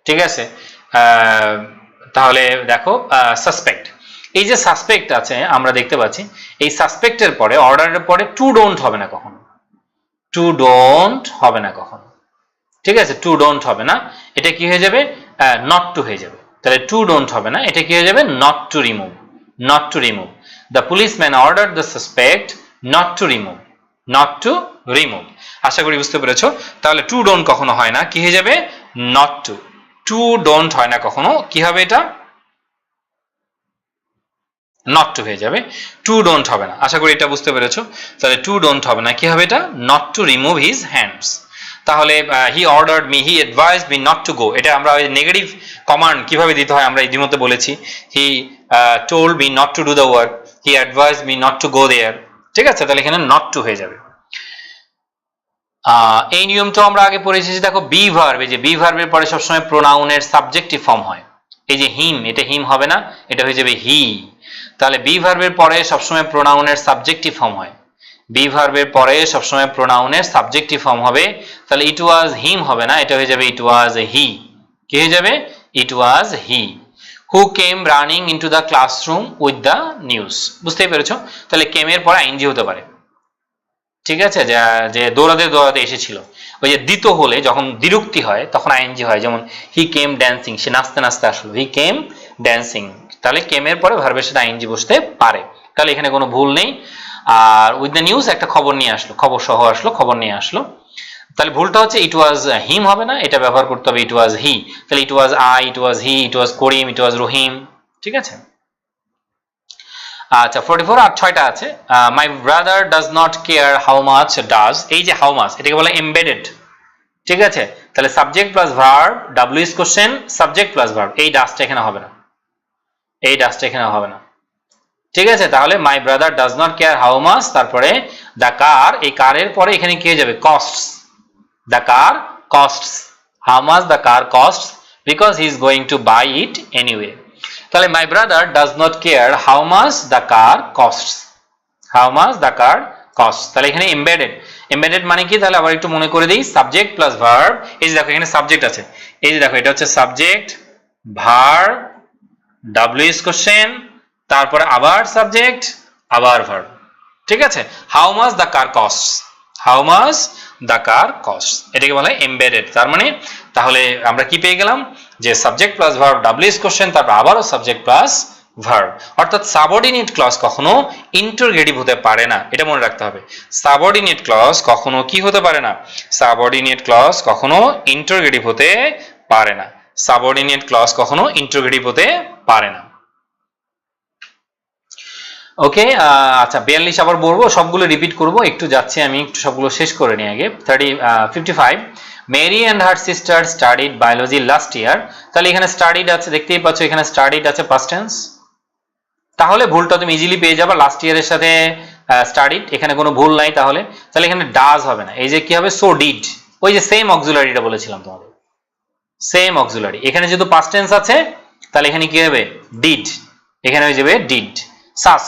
ঠিক আছে, তাহলে দেখো সাসপেক্ট, এই যে সাসপেক্ট আছে আমরা দেখতে পাচ্ছি, এই সাসপেক্টের পরে অর্ডারের পরে টু ডোন্ট হবে না কখনো, টু ডোন্ট হবে না কখনো, ঠিক আছে, টু ডোন্ট হবে না, এটা কি হয়ে যাবে, নট টু হয়ে যাবে, তাহলে টু ডোন্ট হবে না, এটা কি হয়ে যাবে, not to remove, not to remove, the policeman order the suspect not to remove, not to remove. আশা করি বুঝতে পেরেছো, তাহলে টু ডোন্ট কখনো হয় না, কি হয়ে যাবে, নট টু, টু ডোন্ট হয় না কখনো, কি হবে এটা, নট টু হয়ে যাবে, টু ডোন্ট হবে না, আশা করি এটা বুঝতে পেরেছো, তাহলে টু ডোন্ট হবে না, কি হবে এটা, not to remove his hands. তাহলে he ordered me, he advised me not to go, এটা আমরা নেগেটিভ কমান্ড কিভাবে দিতে হয় আমরা ইতিমধ্যে বলেছি, he told me not to do the work, he advised me not to go there, ঠিক আছে, তাহলে এখানে নট টু হয়ে যাবে। এই নিয়ম তো আমরা আগে পড়ে এসেছি, দেখো বি ভার্ব, এই যে বি ভার্বের পরে সবসময় প্রোনাউনের সাবজেক্টিভ ফর্ম হয়, এই যে হিম, এটা হিম হবে না, এটা হয়ে যাবে হি, তাহলে বি ভার্বের পরে সবসময় প্রোনাউনের সাবজেক্টিভ ফর্ম হয়, বি ভার্বের পরে সবসময় প্রোনাউনের সাবজেক্টিভ ফর্ম হবে, তাহলে ইট ওয়াজ হিম হবে না, এটা হয়ে যাবে ইট ওয়াজ হি, কি হয়ে যাবে, it was he. Who came running into the classroom with the news, বুঝতেই পেরেছো, তাহলে কেম এর পরে আইএনজি হতে পারে, ঠিক আছে, যে দৌড়াতে দৌড়াতে এসেছিল। ওই যে দিত হলে যখন দ্বিরুক্তি হয় তখন আইএনজি হয়, যেমন হি কেম ড্যান্সিং, সে নাচতে নাচতে আসলো, হি কেম ড্যান্সিং, তাহলে কেমের পরে ভার্বের সাথে আইএনজি বসতে পারে, তাহলে এখানে কোনো ভুল নেই। আর উইথ দ্য নিউজ একটা খবর নিয়ে আসলো, খবর সহ আসলো, খবর নিয়ে আসলো, তাহলে ভুলটা হচ্ছে ইট ওয়াজ হিম হবে না, এটা ব্যবহার করতে হবে ইট ওয়াজ হি, তাহলে ইট ওয়াজ আই, ইট ওয়াজ হি, ইট ওয়াজ করিম, ইট ওয়াজ রহিম, ঠিক আছে। আচ্ছা 44 আর 6টা আছে। মাই brother does not care how much does, এই যে হাউ মাচ এটাকে বলে এমবেডেড, ঠিক আছে, তাহলে subject plus verb, W is question, subject plus verb, এই ডাজটা এখানে হবে না, এই ডাজটা এখানে হবে না, ঠিক আছে। তাহলে my brother does not care how much, তারপরে দ্য কার, এই কারের পরে এখানে কি হয়ে যাবে, costs, the car costs, how much the car costs because he is going to buy it anyway, তাহলে my brother does not care how much the car costs, how much the car cost, তাহলে এখানে embedded, embedded মানে কি, তাহলে আবার একটু মনে করে দিই, সাবজেক্ট প্লাস ভার্ব, এই যে দেখো এখানে সাবজেক্ট আছে, এই যে দেখো এটা হচ্ছে subject, verb, W is question, তারপরে আবার সাবজেক্ট, আবার ভার্ব, ঠিক আছে। How much the car cost, how much the car cost, এটাকে বলা হয় এমবেডেড। তার মানে তাহলে আমরা কি পেয়ে গেলাম, যে subject plus verb, W is question, তারপর আবারও সাবজেক্ট প্লাস ভার্ব, অর্থাৎ সাবঅর্ডিনেট ক্লজ কখনো ইন্টারোগেটিভ হতে পারে না, এটা মনে রাখতে হবে। সাবঅর্ডিনেট ক্লজ কখনো কি হতে পারে না, সাবঅর্ডিনেট ক্লজ কখনো ইন্টারোগেটিভ হতে পারে না, সাবঅর্ডিনেট ক্লজ কখনো ইন্টারোগেটিভ হতে পারে না। ওকে, আচ্ছা 42 আবার বলবো, সবগুলো রিপিট করব, একটু যাচ্ছি আমি, একটু সবগুলো শেষ করে নিই আগে। 55 Mary and her sister studied biology last year, তাহলে এখানে স্টাডিড আছে, দেখতেই পাচ্ছ এখানে স্টাডিড আছে পাস্ট টেন্স, তাহলে ভুলটা তুমি ইজিলি পেয়ে যাবে, লাস্ট ইয়ারের সাথে স্টাডিড, এখানে কোনো ভুল নাই, তাহলে তাহলে এখানে ডাজ হবে না, এই যে কি হবে, সো ডিড, ওই যে সেম অক্সিলারিটা বলেছিলাম তোমাদের, সেম অক্সিলারি, এখানে যেহেতু পাস্ট টেন্স আছে তাহলে এখানে কি হবে, ডিড, এখানে হয়ে যাবে ডিড, সাস,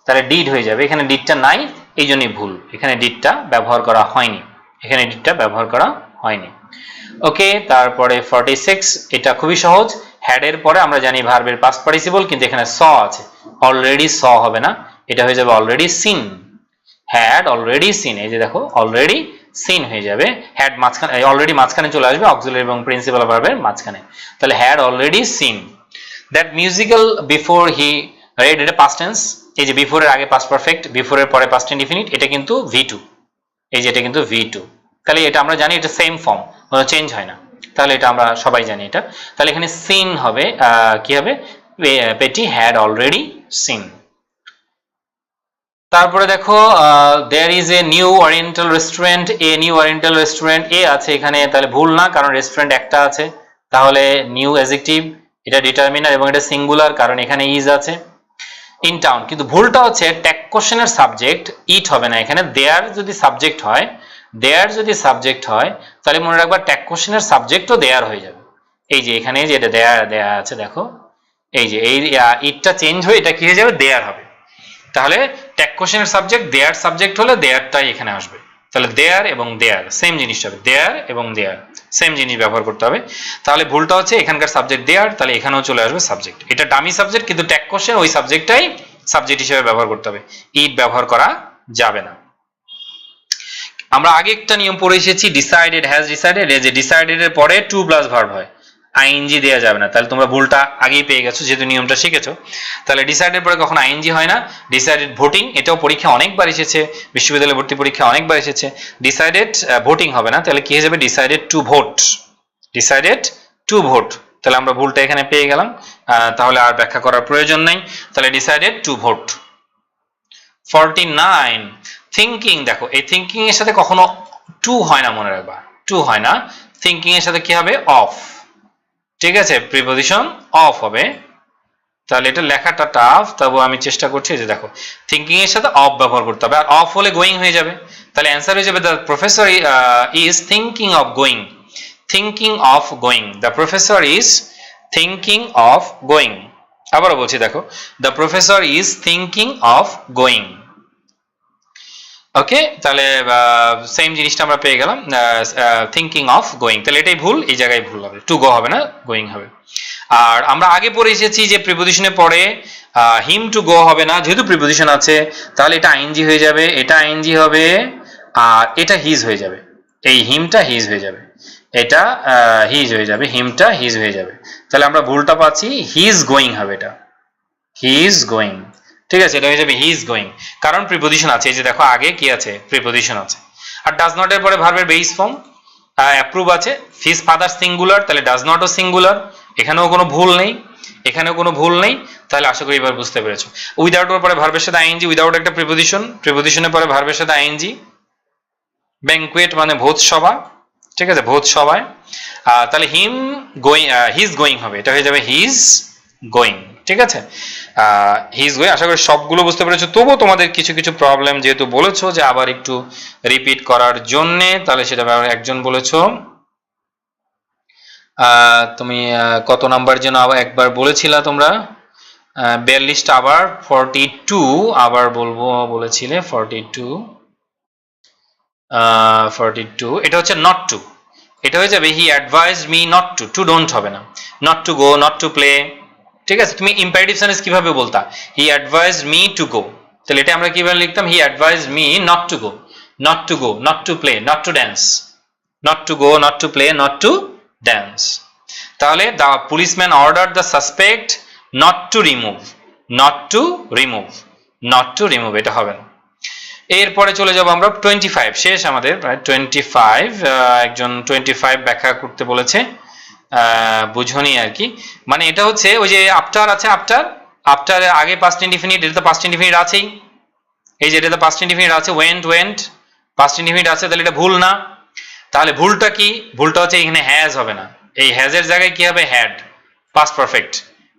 তাহলে ডিড হয়ে যাবে, এখানে ডিডটা নাই এই জন্যই ভুল, এখানে ডিডটা ব্যবহার করা হয়নি, এখানে ডিডটা ব্যবহার করা হয়নি। ওকে, তারপরে 46, এটা খুবই সহজ, হ্যাড এর পরে আমরা জানি ভার্বের পাস্ট পার্টিসিপল, কিন্তু এখানে স আছে, অলরেডি স হবে না, এটা হয়ে যাবে already seen, had already seen, এই যে দেখো অলরেডি সিন হয়ে যাবে, হ্যাড মাঝখানে, অলরেডি মাঝখানে চলে আসবে, অক্সিলারি এবং প্রিন্সিপাল ভার্বের মাঝখানে, তাহলে had already scene that musical before he red, এটা পাস্ট টেন্স, এই যে বিফোর এর আগে পাস্ট পারফেক্ট, বিফোর এর পরে পাস্ট ইনডিফিনিট, এটা কিন্তু V2, এই যে এটা কিন্তু V2, তাহলে এটা আমরা জানি এটা সেম ফর্ম, কোনো চেঞ্জ হয় না, তাহলে এটা আমরা সবাই জানি এটা, তাহলে এখানে সিন হবে, কি হবে, পেটি হ্যাড অলরেডি সিন। তারপরে দেখো there is a new oriental restaurant, a new oriental restaurant, a আছে এখানে, তাহলে ভুল না, কারণ রেস্টুরেন্ট একটা আছে, তাহলে নিউ অ্যাডজেক্টিভ, এটা ডিটারমিনার এবং এটা সিঙ্গুলার, কারণ এখানে ইজ আছে। ইন টাউন, কিন্তু ভুলটা হচ্ছে ট্যাগ কোশ্চেনের সাবজেক্ট ইট হবে না, এখানে দেয়ার যদি সাবজেক্ট হয়, দেয়ার যদি সাবজেক্ট হয় তাহলে মনে রাখবা ট্যাগ কোশ্চেনের সাবজেক্টও দেয়ার হয়ে যাবে, এই যে এখানে যে এটা দেয়ার দেয়া আছে দেখো, এই যে এই ইটটা চেঞ্জ হয়ে এটা কি হয়ে যাবে, দেয়ার হবে, তাহলে ট্যাগ কোশ্চেনের সাবজেক্ট দেয়ার সাবজেক্ট হলে দেয়ারটাই এখানে আসবে, তাহলে দেয়ার এবং দেয়ার সেম জিনিস হবে, দেয়ার এবং দেয়ার সেম জিনিস ব্যবহার করতে হবে, তাহলে ভুলটা হচ্ছে এখানকার সাবজেক্ট দেয়ার, তাহলে এখানেও চলে আসবে সাবজেক্ট, এটা ডামি সাবজেক্ট, কিন্তু ট্যাগ কোশ্চেন ওই সাবজেক্টটাই সাবজেক্ট হিসেবে ব্যবহার করতে হবে, ইট ব্যবহার করা যাবে না। আমরা আগে একটা নিয়ম পড়ে এসেছি, ডিসাইডেড, হ্যাজ ডিসাইডেড, এই যে ডিসাইডেড এর পরে টু প্লাস ভার্ব হয়, আইএনজি দেওয়া যাবে না, তাহলে তোমরা ভুলটা আগেই পেয়ে গেছো যেহেতু নিয়মটা শিখেছো, তাহলে ডিসাইডেড পরে কখনো আইএনজি হয় না। ডিসাইডেড ভোটিং, এটাও পরীক্ষা অনেকবার এসেছে, বিশ্ববিদ্যালয় ভর্তি পরীক্ষা অনেকবার এসেছে, ডিসাইডেড ভোটিং হবে না, তাহলে কি হয়ে যাবে, decided to vote, decided to vote, তাহলে আমরা ভুলটা এখানে পেয়ে গেলাম, তাহলে আর ব্যাখ্যা করার প্রয়োজন নেই, তাহলে ডিসাইডেড টু ভোট। 49 থিঙ্কিং, দেখো এই থিঙ্কিং এর সাথে কখনো টু হয় না, মনে রাখবা টু হয় না, থিঙ্কিং এর সাথে কি হবে, অফ, ঠিক আছে, প্রিপজিশন অফ হবে, তাহলে এটা লেখাটা টাফ, তবু আমি চেষ্টা করছি, যে দেখো থিঙ্কিং এর সাথে অফ ব্যবহার করতে হবে, আর অফ হলে গোয়িং হয়ে যাবে, তাহলে অ্যান্সার হয়ে যাবে the professor is thinking of going, thinking of going, the professor is thinking of going, আবারও বলছি দেখো, the professor is thinking of going. Okay, তাহলে সেম জিনিসটা আমরা পেয়ে গেলাম, থিঙ্কিং অফ গোয়িং, তাহলে এটাই ভুল, এই জায়গায় ভুল হবে, টু গো হবে না, গোয়িং হবে। আর আমরা আগে পড়ে এসেছি যে প্রিপজিশনে পরে হিম টু গো হবে না, যেহেতু প্রিপজিশন আছে তাহলে এটা আইএনজি হয়ে যাবে, এটা আইএনজি হবে, আর এটা হিজ হয়ে যাবে, এই হিমটা হিজ হয়ে যাবে, এটা হিজ হয়ে যাবে, হিমটা হিজ হয়ে যাবে। তাহলে আমরা ভুলটা পাচ্ছি, হিজ গোয়িং হবে, এটা হিজ গোয়িং। ঠিক আছে, এটা হয়ে যাবে হিজ গোয়িং, কারণ প্রিপোজিশন আছে। এই যে দেখো আগে কি আছে, প্রিপোজিশন আছে। আর ডাজ নট এর পরে ভার্বের বেস ফর্ম অ্যাপ্রুভ আছে। হিজ ফাদার সিঙ্গুলার, তাহলে ডাজ নটও সিঙ্গুলার, এখানেও কোনো ভুল নেই, এখানেও কোনো ভুল নেই। তাহলে আশা করি এবার বুঝতে পেরেছো। উইদাউট এর পরে ভার্বের সাথে আইএনজি, উইদাউট একটা প্রিপোজিশন, প্রিপোজিশনের পরে ভার্বের সাথে আইএনজি। ব্যাংকুয়েট মানে ভোজ সভা, ঠিক আছে, ভোজ সভায়। তাহলে হিম গোয়িং, হিজ গোয়িং হবে, এটা হয়ে যাবে হিজ গোয়িং। ঠিক আছে, হিজ গোয়িং। আশা করি সবগুলো বুঝতে পেরেছো। তবুও তোমাদের কিছু কিছু প্রবলেম যেহেতু বলেছো যে আবার একটু রিপিট করার জন্যে, তাহলে সেটা একজন বলেছো তুমি কত নাম্বার যেন আবার একবার বলেছিলা তোমরা, 42টা আবার 42 আবার বলবো বলেছিলে, 42 এটা হচ্ছে নট টু, এটা হয়ে যাবে he advised me not to, to don't হবে না, not to go, not to play. ঠিক আছে, তুমি ইম্পারেটিভ সেন্টেন্স কিভাবে বলতা, হি অ্যাডভাইজড মি টু গো, তাহলে এটা আমরা কিভাবে লিখতাম, he advised me not to go, not to go, not to play, not to dance, not to go, not to play, not to dance. তাহলে the policeman order the suspect not to remove, not to remove, not to remove, এটা হবে না। এরপরে চলে যাব আমরা 25, শেষ আমাদের প্রায় 25। একজন 25 ব্যাখ্যা করতে বলেছে, বুঝনি আর কি, মানে এটা হচ্ছে ওই যে আফটার আছে, আফটার, আফটার আগে পাস্ট ইনডিফিনিট, এটা তো পাস্ট ইনডিফিনিট আছেই, এই যে এটা তো পাস্ট ইনডিফিনিট আছে, ওয়েন্ট, ওয়েন্ট পাস্ট ইনডিফিনিট আছে, তাহলে এটা ভুল না। তাহলে ভুলটা কি, ভুলটা হচ্ছে এখানে হ্যাজ হবে না, এই হ্যাজের জায়গায় কি হবে, হ্যাড, পাস্ট পারফেক্ট,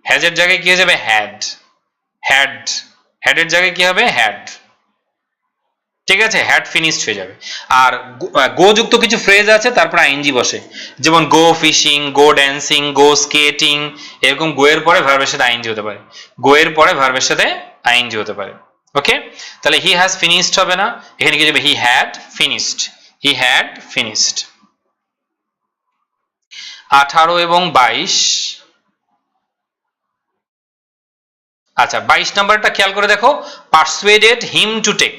হ্যাজের জায়গায় কি হয়ে যাবে, হ্যাড, হ্যাড, হ্যাডের জায়গায় কি হবে, হ্যাড। ঠিক আছে, হ্যাড ফিনিশড হয়ে যাবে। আর গো যুক্ত কিছু ফ্রেজ আছে, তারপর আইএনজি বসে, যেমন গো ফিশিং, গো ড্যান্সিং, গো স্কেটিং, এরকম গো এর পরে ভার্বের সাথে আইএনজি হতে পারে, গো এর পরে ভার্বের সাথে আইএনজি হতে পারে। ওকে, তাহলে হি হ্যাজ ফিনিশড হবে না, এখানে কি যাবে, he had finished, he had finished. 18 এবং 22, আচ্ছা 22 নাম্বারটা খেয়াল করে দেখো, persuaded him to take,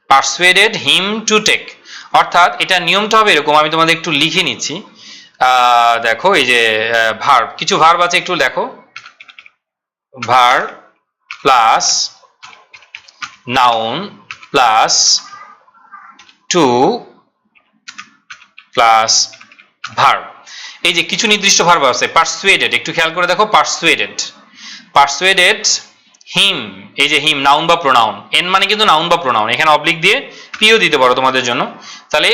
persuaded him to take, অর্থাৎ এটা নিয়মটা হবে এরকম, আমি তোমাদের একটু লিখে নিচ্ছি। দেখো এই যে ভার্ব, কিছু ভার্ব আছে একটু দেখো, verb plus noun plus to plus verb, এই যে কিছু নির্দিষ্ট ভার্ব আছে। পারসুয়েডেড, একটু খেয়াল করে দেখো, পারসুয়েডেড, পারসুয়েডেড হিম, এই যে হিম নাউন বা প্রোনাউন, এন মানে কিন্তু নাউন বা প্রোনাউন, এখানে অবলিক দিয়ে পিও দিতে পারো তোমাদের জন্য। তাহলে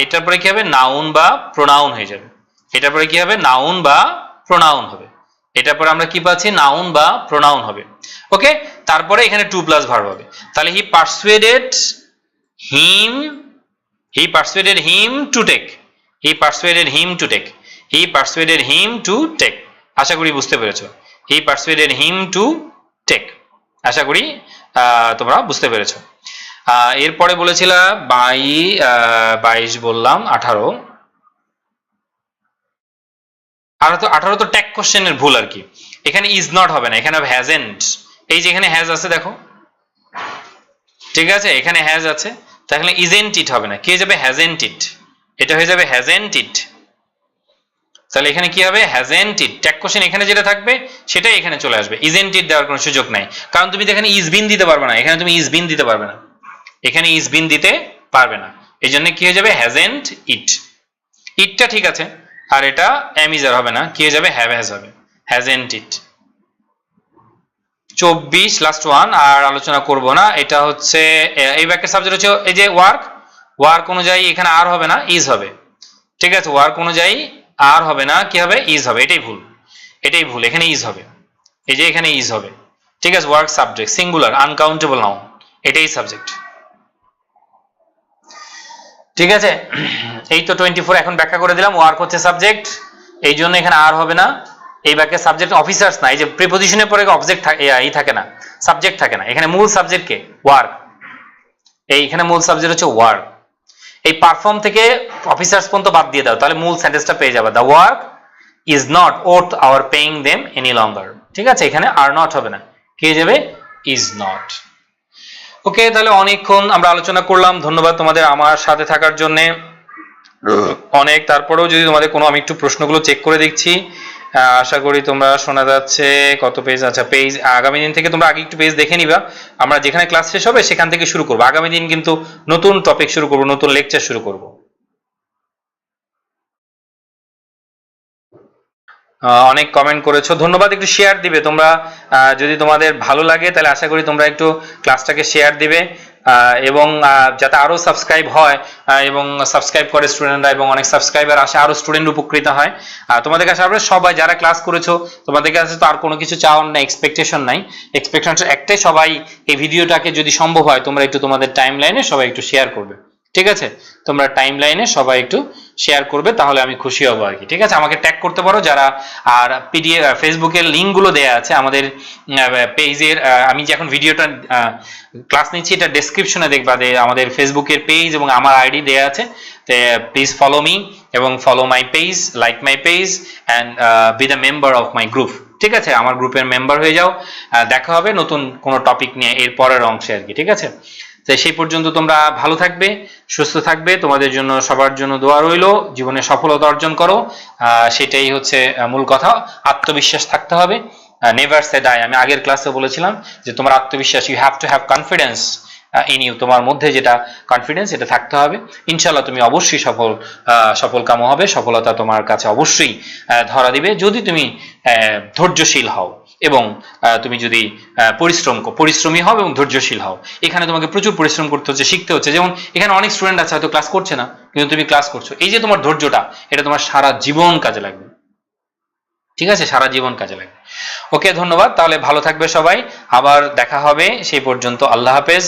এটার পরে কি হবে, নাউন বা প্রোনাউন হয়ে যাবে, এটার পরে কি হবে, নাউন বা প্রোনাউন হবে, এটার পরে আমরা কি পাচ্ছি, নাউন বা প্রোনাউন হবে। ওকে, তারপরে এখানে টু প্লাস ভার্ব হবে। তাহলে he persuaded him, he persuaded him to take, he persuaded him to take, he persuaded him to take. আশা করি বুঝতে পেরেছো, হি পারসুয়েডেড হিম টু টেক, আশা করি তোমরা বুঝতে পেরেছো। এরপরে বলেছিলা 22 বললাম, 18, 18 তো ট্যাগ কোশ্চেনের ভুল আর কি, এখানে ইজ নট হবে না, এখানে হ্যাজেন্ট, এই যে এখানে হ্যাজ আছে দেখো, ঠিক আছে, এখানে হ্যাজ আছে, তাহলে ইজেন্ট ইট হবে না, কি হয়ে যাবে, হ্যাজেন্ট ইট, এটা হয়ে যাবে হ্যাজেন্ট ইট। তাহলে এখানে কি হবে, হ্যাজেন্ট ইট, ট্যাগ কোশ্চেন এখানে যেটা থাকবে সেটাই এখানে চলে আসবে, ইজেন্ট ইট দেওয়ার কোনো সুযোগ নাই, কারণ তুমি এখানে ইজ বিন দিতে পারবে না, এখানে তুমি ইজ বিন দিতে পারবে না, এখানে ইজ বিন দিতে পারবে না, এই জন্য কি হয়ে যাবে, হ্যাজেন্ট ইট, ইটটা ঠিক আছে, আর এটা অ্যামিজার হবে না, কি হয়ে যাবে, হ্যাভ হ্যাজ হবে, হ্যাজেন্ট ইট। 24 লাস্ট ওয়ান, আর আলোচনা করব না, এটা হচ্ছে এই বাক্যের সাবজেক্ট হচ্ছে এই যে ওয়ার্ক, ওয়ার্ক অনুযায়ী এখানে আর হবে না, ইজ হবে, ঠিক আছে, ওয়ার্ক অনুযায়ী আর হবে না, কি হবে, ইজ হবে, এটাই ভুল, এটাই ভুল, এখানে ইজ হবে, এই যে এখানে ইজ হবে, ঠিক আছে, work subject singular uncountable noun, এটাই সাবজেক্ট, ঠিক আছে। এই তো 24 এখন ব্যাখ্যা করে দিলাম, ওয়ার্ক হচ্ছে সাবজেক্ট, এই জন্য এখানে আর হবে না, এই বাক্যের সাবজেক্ট অফিসার্স না, এই যে প্রিপোজিশনের পরে অবজেক্ট এই থাকে না, সাবজেক্ট থাকে না, এখানে মূল সাবজেক্ট কে, ওয়ার্ক, এইখানে মূল সাবজেক্ট হচ্ছে ওয়ার্ক, এই পারফর্ম থেকে অফিসার্স পর্যন্ত বাদ দিয়ে দাও, তাহলে মূল সেন্টেন্সটা পেয়ে যাবে, the work is not worth our paying them any longer, ঠিক আছে, এখানে আর নট হবে না, কি হয়ে যাবে, ইজ নট। ওকে, তাহলে অনেকক্ষণ আমরা আলোচনা করলাম। ধন্যবাদ তোমাদের আমার সাথে থাকার জন্য অনেক। তারপরেও যদি তোমাদের কোনো, আমি একটু প্রশ্নগুলো চেক করে দেখছি, আশা করি তোমরা শোনা যাচ্ছে কত পেজ। আচ্ছা, পেজ আগামী দিন থেকে তোমরা আগে একটু পেজ দেখে নিবা। আমরা যেখানে ক্লাস শেষ হবে সেখান থেকে শুরু করবো। আগামী দিন কিন্তু নতুন টপিক শুরু করবো, নতুন লেকচার শুরু করবো। অনেক কমেন্ট করেছো, ধন্যবাদ। একটু শেয়ার দিবে তোমরা, যদি তোমাদের ভালো লাগে তাহলে আশা করি তোমরা একটু ক্লাসটাকে শেয়ার দিবে, এবং যাতে আরো সাবস্ক্রাইব হয়, এবং সাবস্ক্রাইব করে স্টুডেন্টরা, এবং অনেক সাবস্ক্রাইবার আসে, আরো স্টুডেন্ট উপকৃত হয়। তোমাদের কাছে আমরা সবাই যারা ক্লাস করেছো, তোমাদের কাছে তো আর কোনো কিছু চাওয়ার না, এক্সপেকটেশন নাই। এক্সপেকটেশন একটাই, সবাই এই ভিডিওটাকে যদি সম্ভব হয় তোমরা একটু তোমাদের টাইম লাইনে সবাই একটু শেয়ার করবে, ঠিক আছে? তোমরা টাইম লাইনে সবাই একটু শেয়ার করবে, তাহলে আমি খুশি হব আর কি, ঠিক আছে? আমাকে ট্যাগ করতে পারো যারা। আর পিডিএফ ফেসবুকের লিঙ্কগুলো দেয়া আছে আমাদের পেজের, আমি যে এখন ভিডিওটা ক্লাস নিচ্ছি এটা ডেসক্রিপশনে দেখবা, আমাদের ফেসবুকের পেজ এবং আমার আইডি দেয়া আছে। প্লিজ ফলো মি এবং follow my page, like my page, and B the member of my group, ঠিক আছে? আমার গ্রুপের মেম্বার হয়ে যাও। দেখা হবে নতুন কোনো টপিক নিয়ে এর পরের অংশে আর কি, ঠিক আছে? তো সেই পর্যন্ত তোমরা ভালো থাকবে, সুস্থ থাকবে, তোমাদের জন্য সবার জন্য দোয়া রইল, জীবনে সফলতা অর্জন করো, সেটাই হচ্ছে মূল কথা। আত্মবিশ্বাস থাকতে হবে, নেভার সে ডাই। আমি আগের ক্লাসে বলেছিলাম যে তোমার আত্মবিশ্বাস, you have to have confidence in you, তোমার মধ্যে যেটা কনফিডেন্স এটা থাকতে হবে। ইনশাল্লাহ তুমি অবশ্যই সফল কাম হবে, সফলতা তোমার কাছে অবশ্যই ধরা দিবে, যদি তুমি ধৈর্যশীল হও এবং তুমি যদি পরিশ্রমী হও এবং ধৈর্যশীল হও। এখানে তোমাকে প্রচুর পরিশ্রম করতে হচ্ছে, শিখতে হচ্ছে। যেমন এখানে অনেক স্টুডেন্ট আছে হয়তো ক্লাস করছে না, কিন্তু তুমি ক্লাস করছো, এই যে তোমার ধৈর্যটা, এটা তোমার সারা জীবন কাজে লাগবে, ঠিক আছে? সারা জীবন কাজে লাগবে। ওকে, ধন্যবাদ। তাহলে ভালো থাকবে সবাই, আবার দেখা হবে, সেই পর্যন্ত আল্লাহ হাফেজ।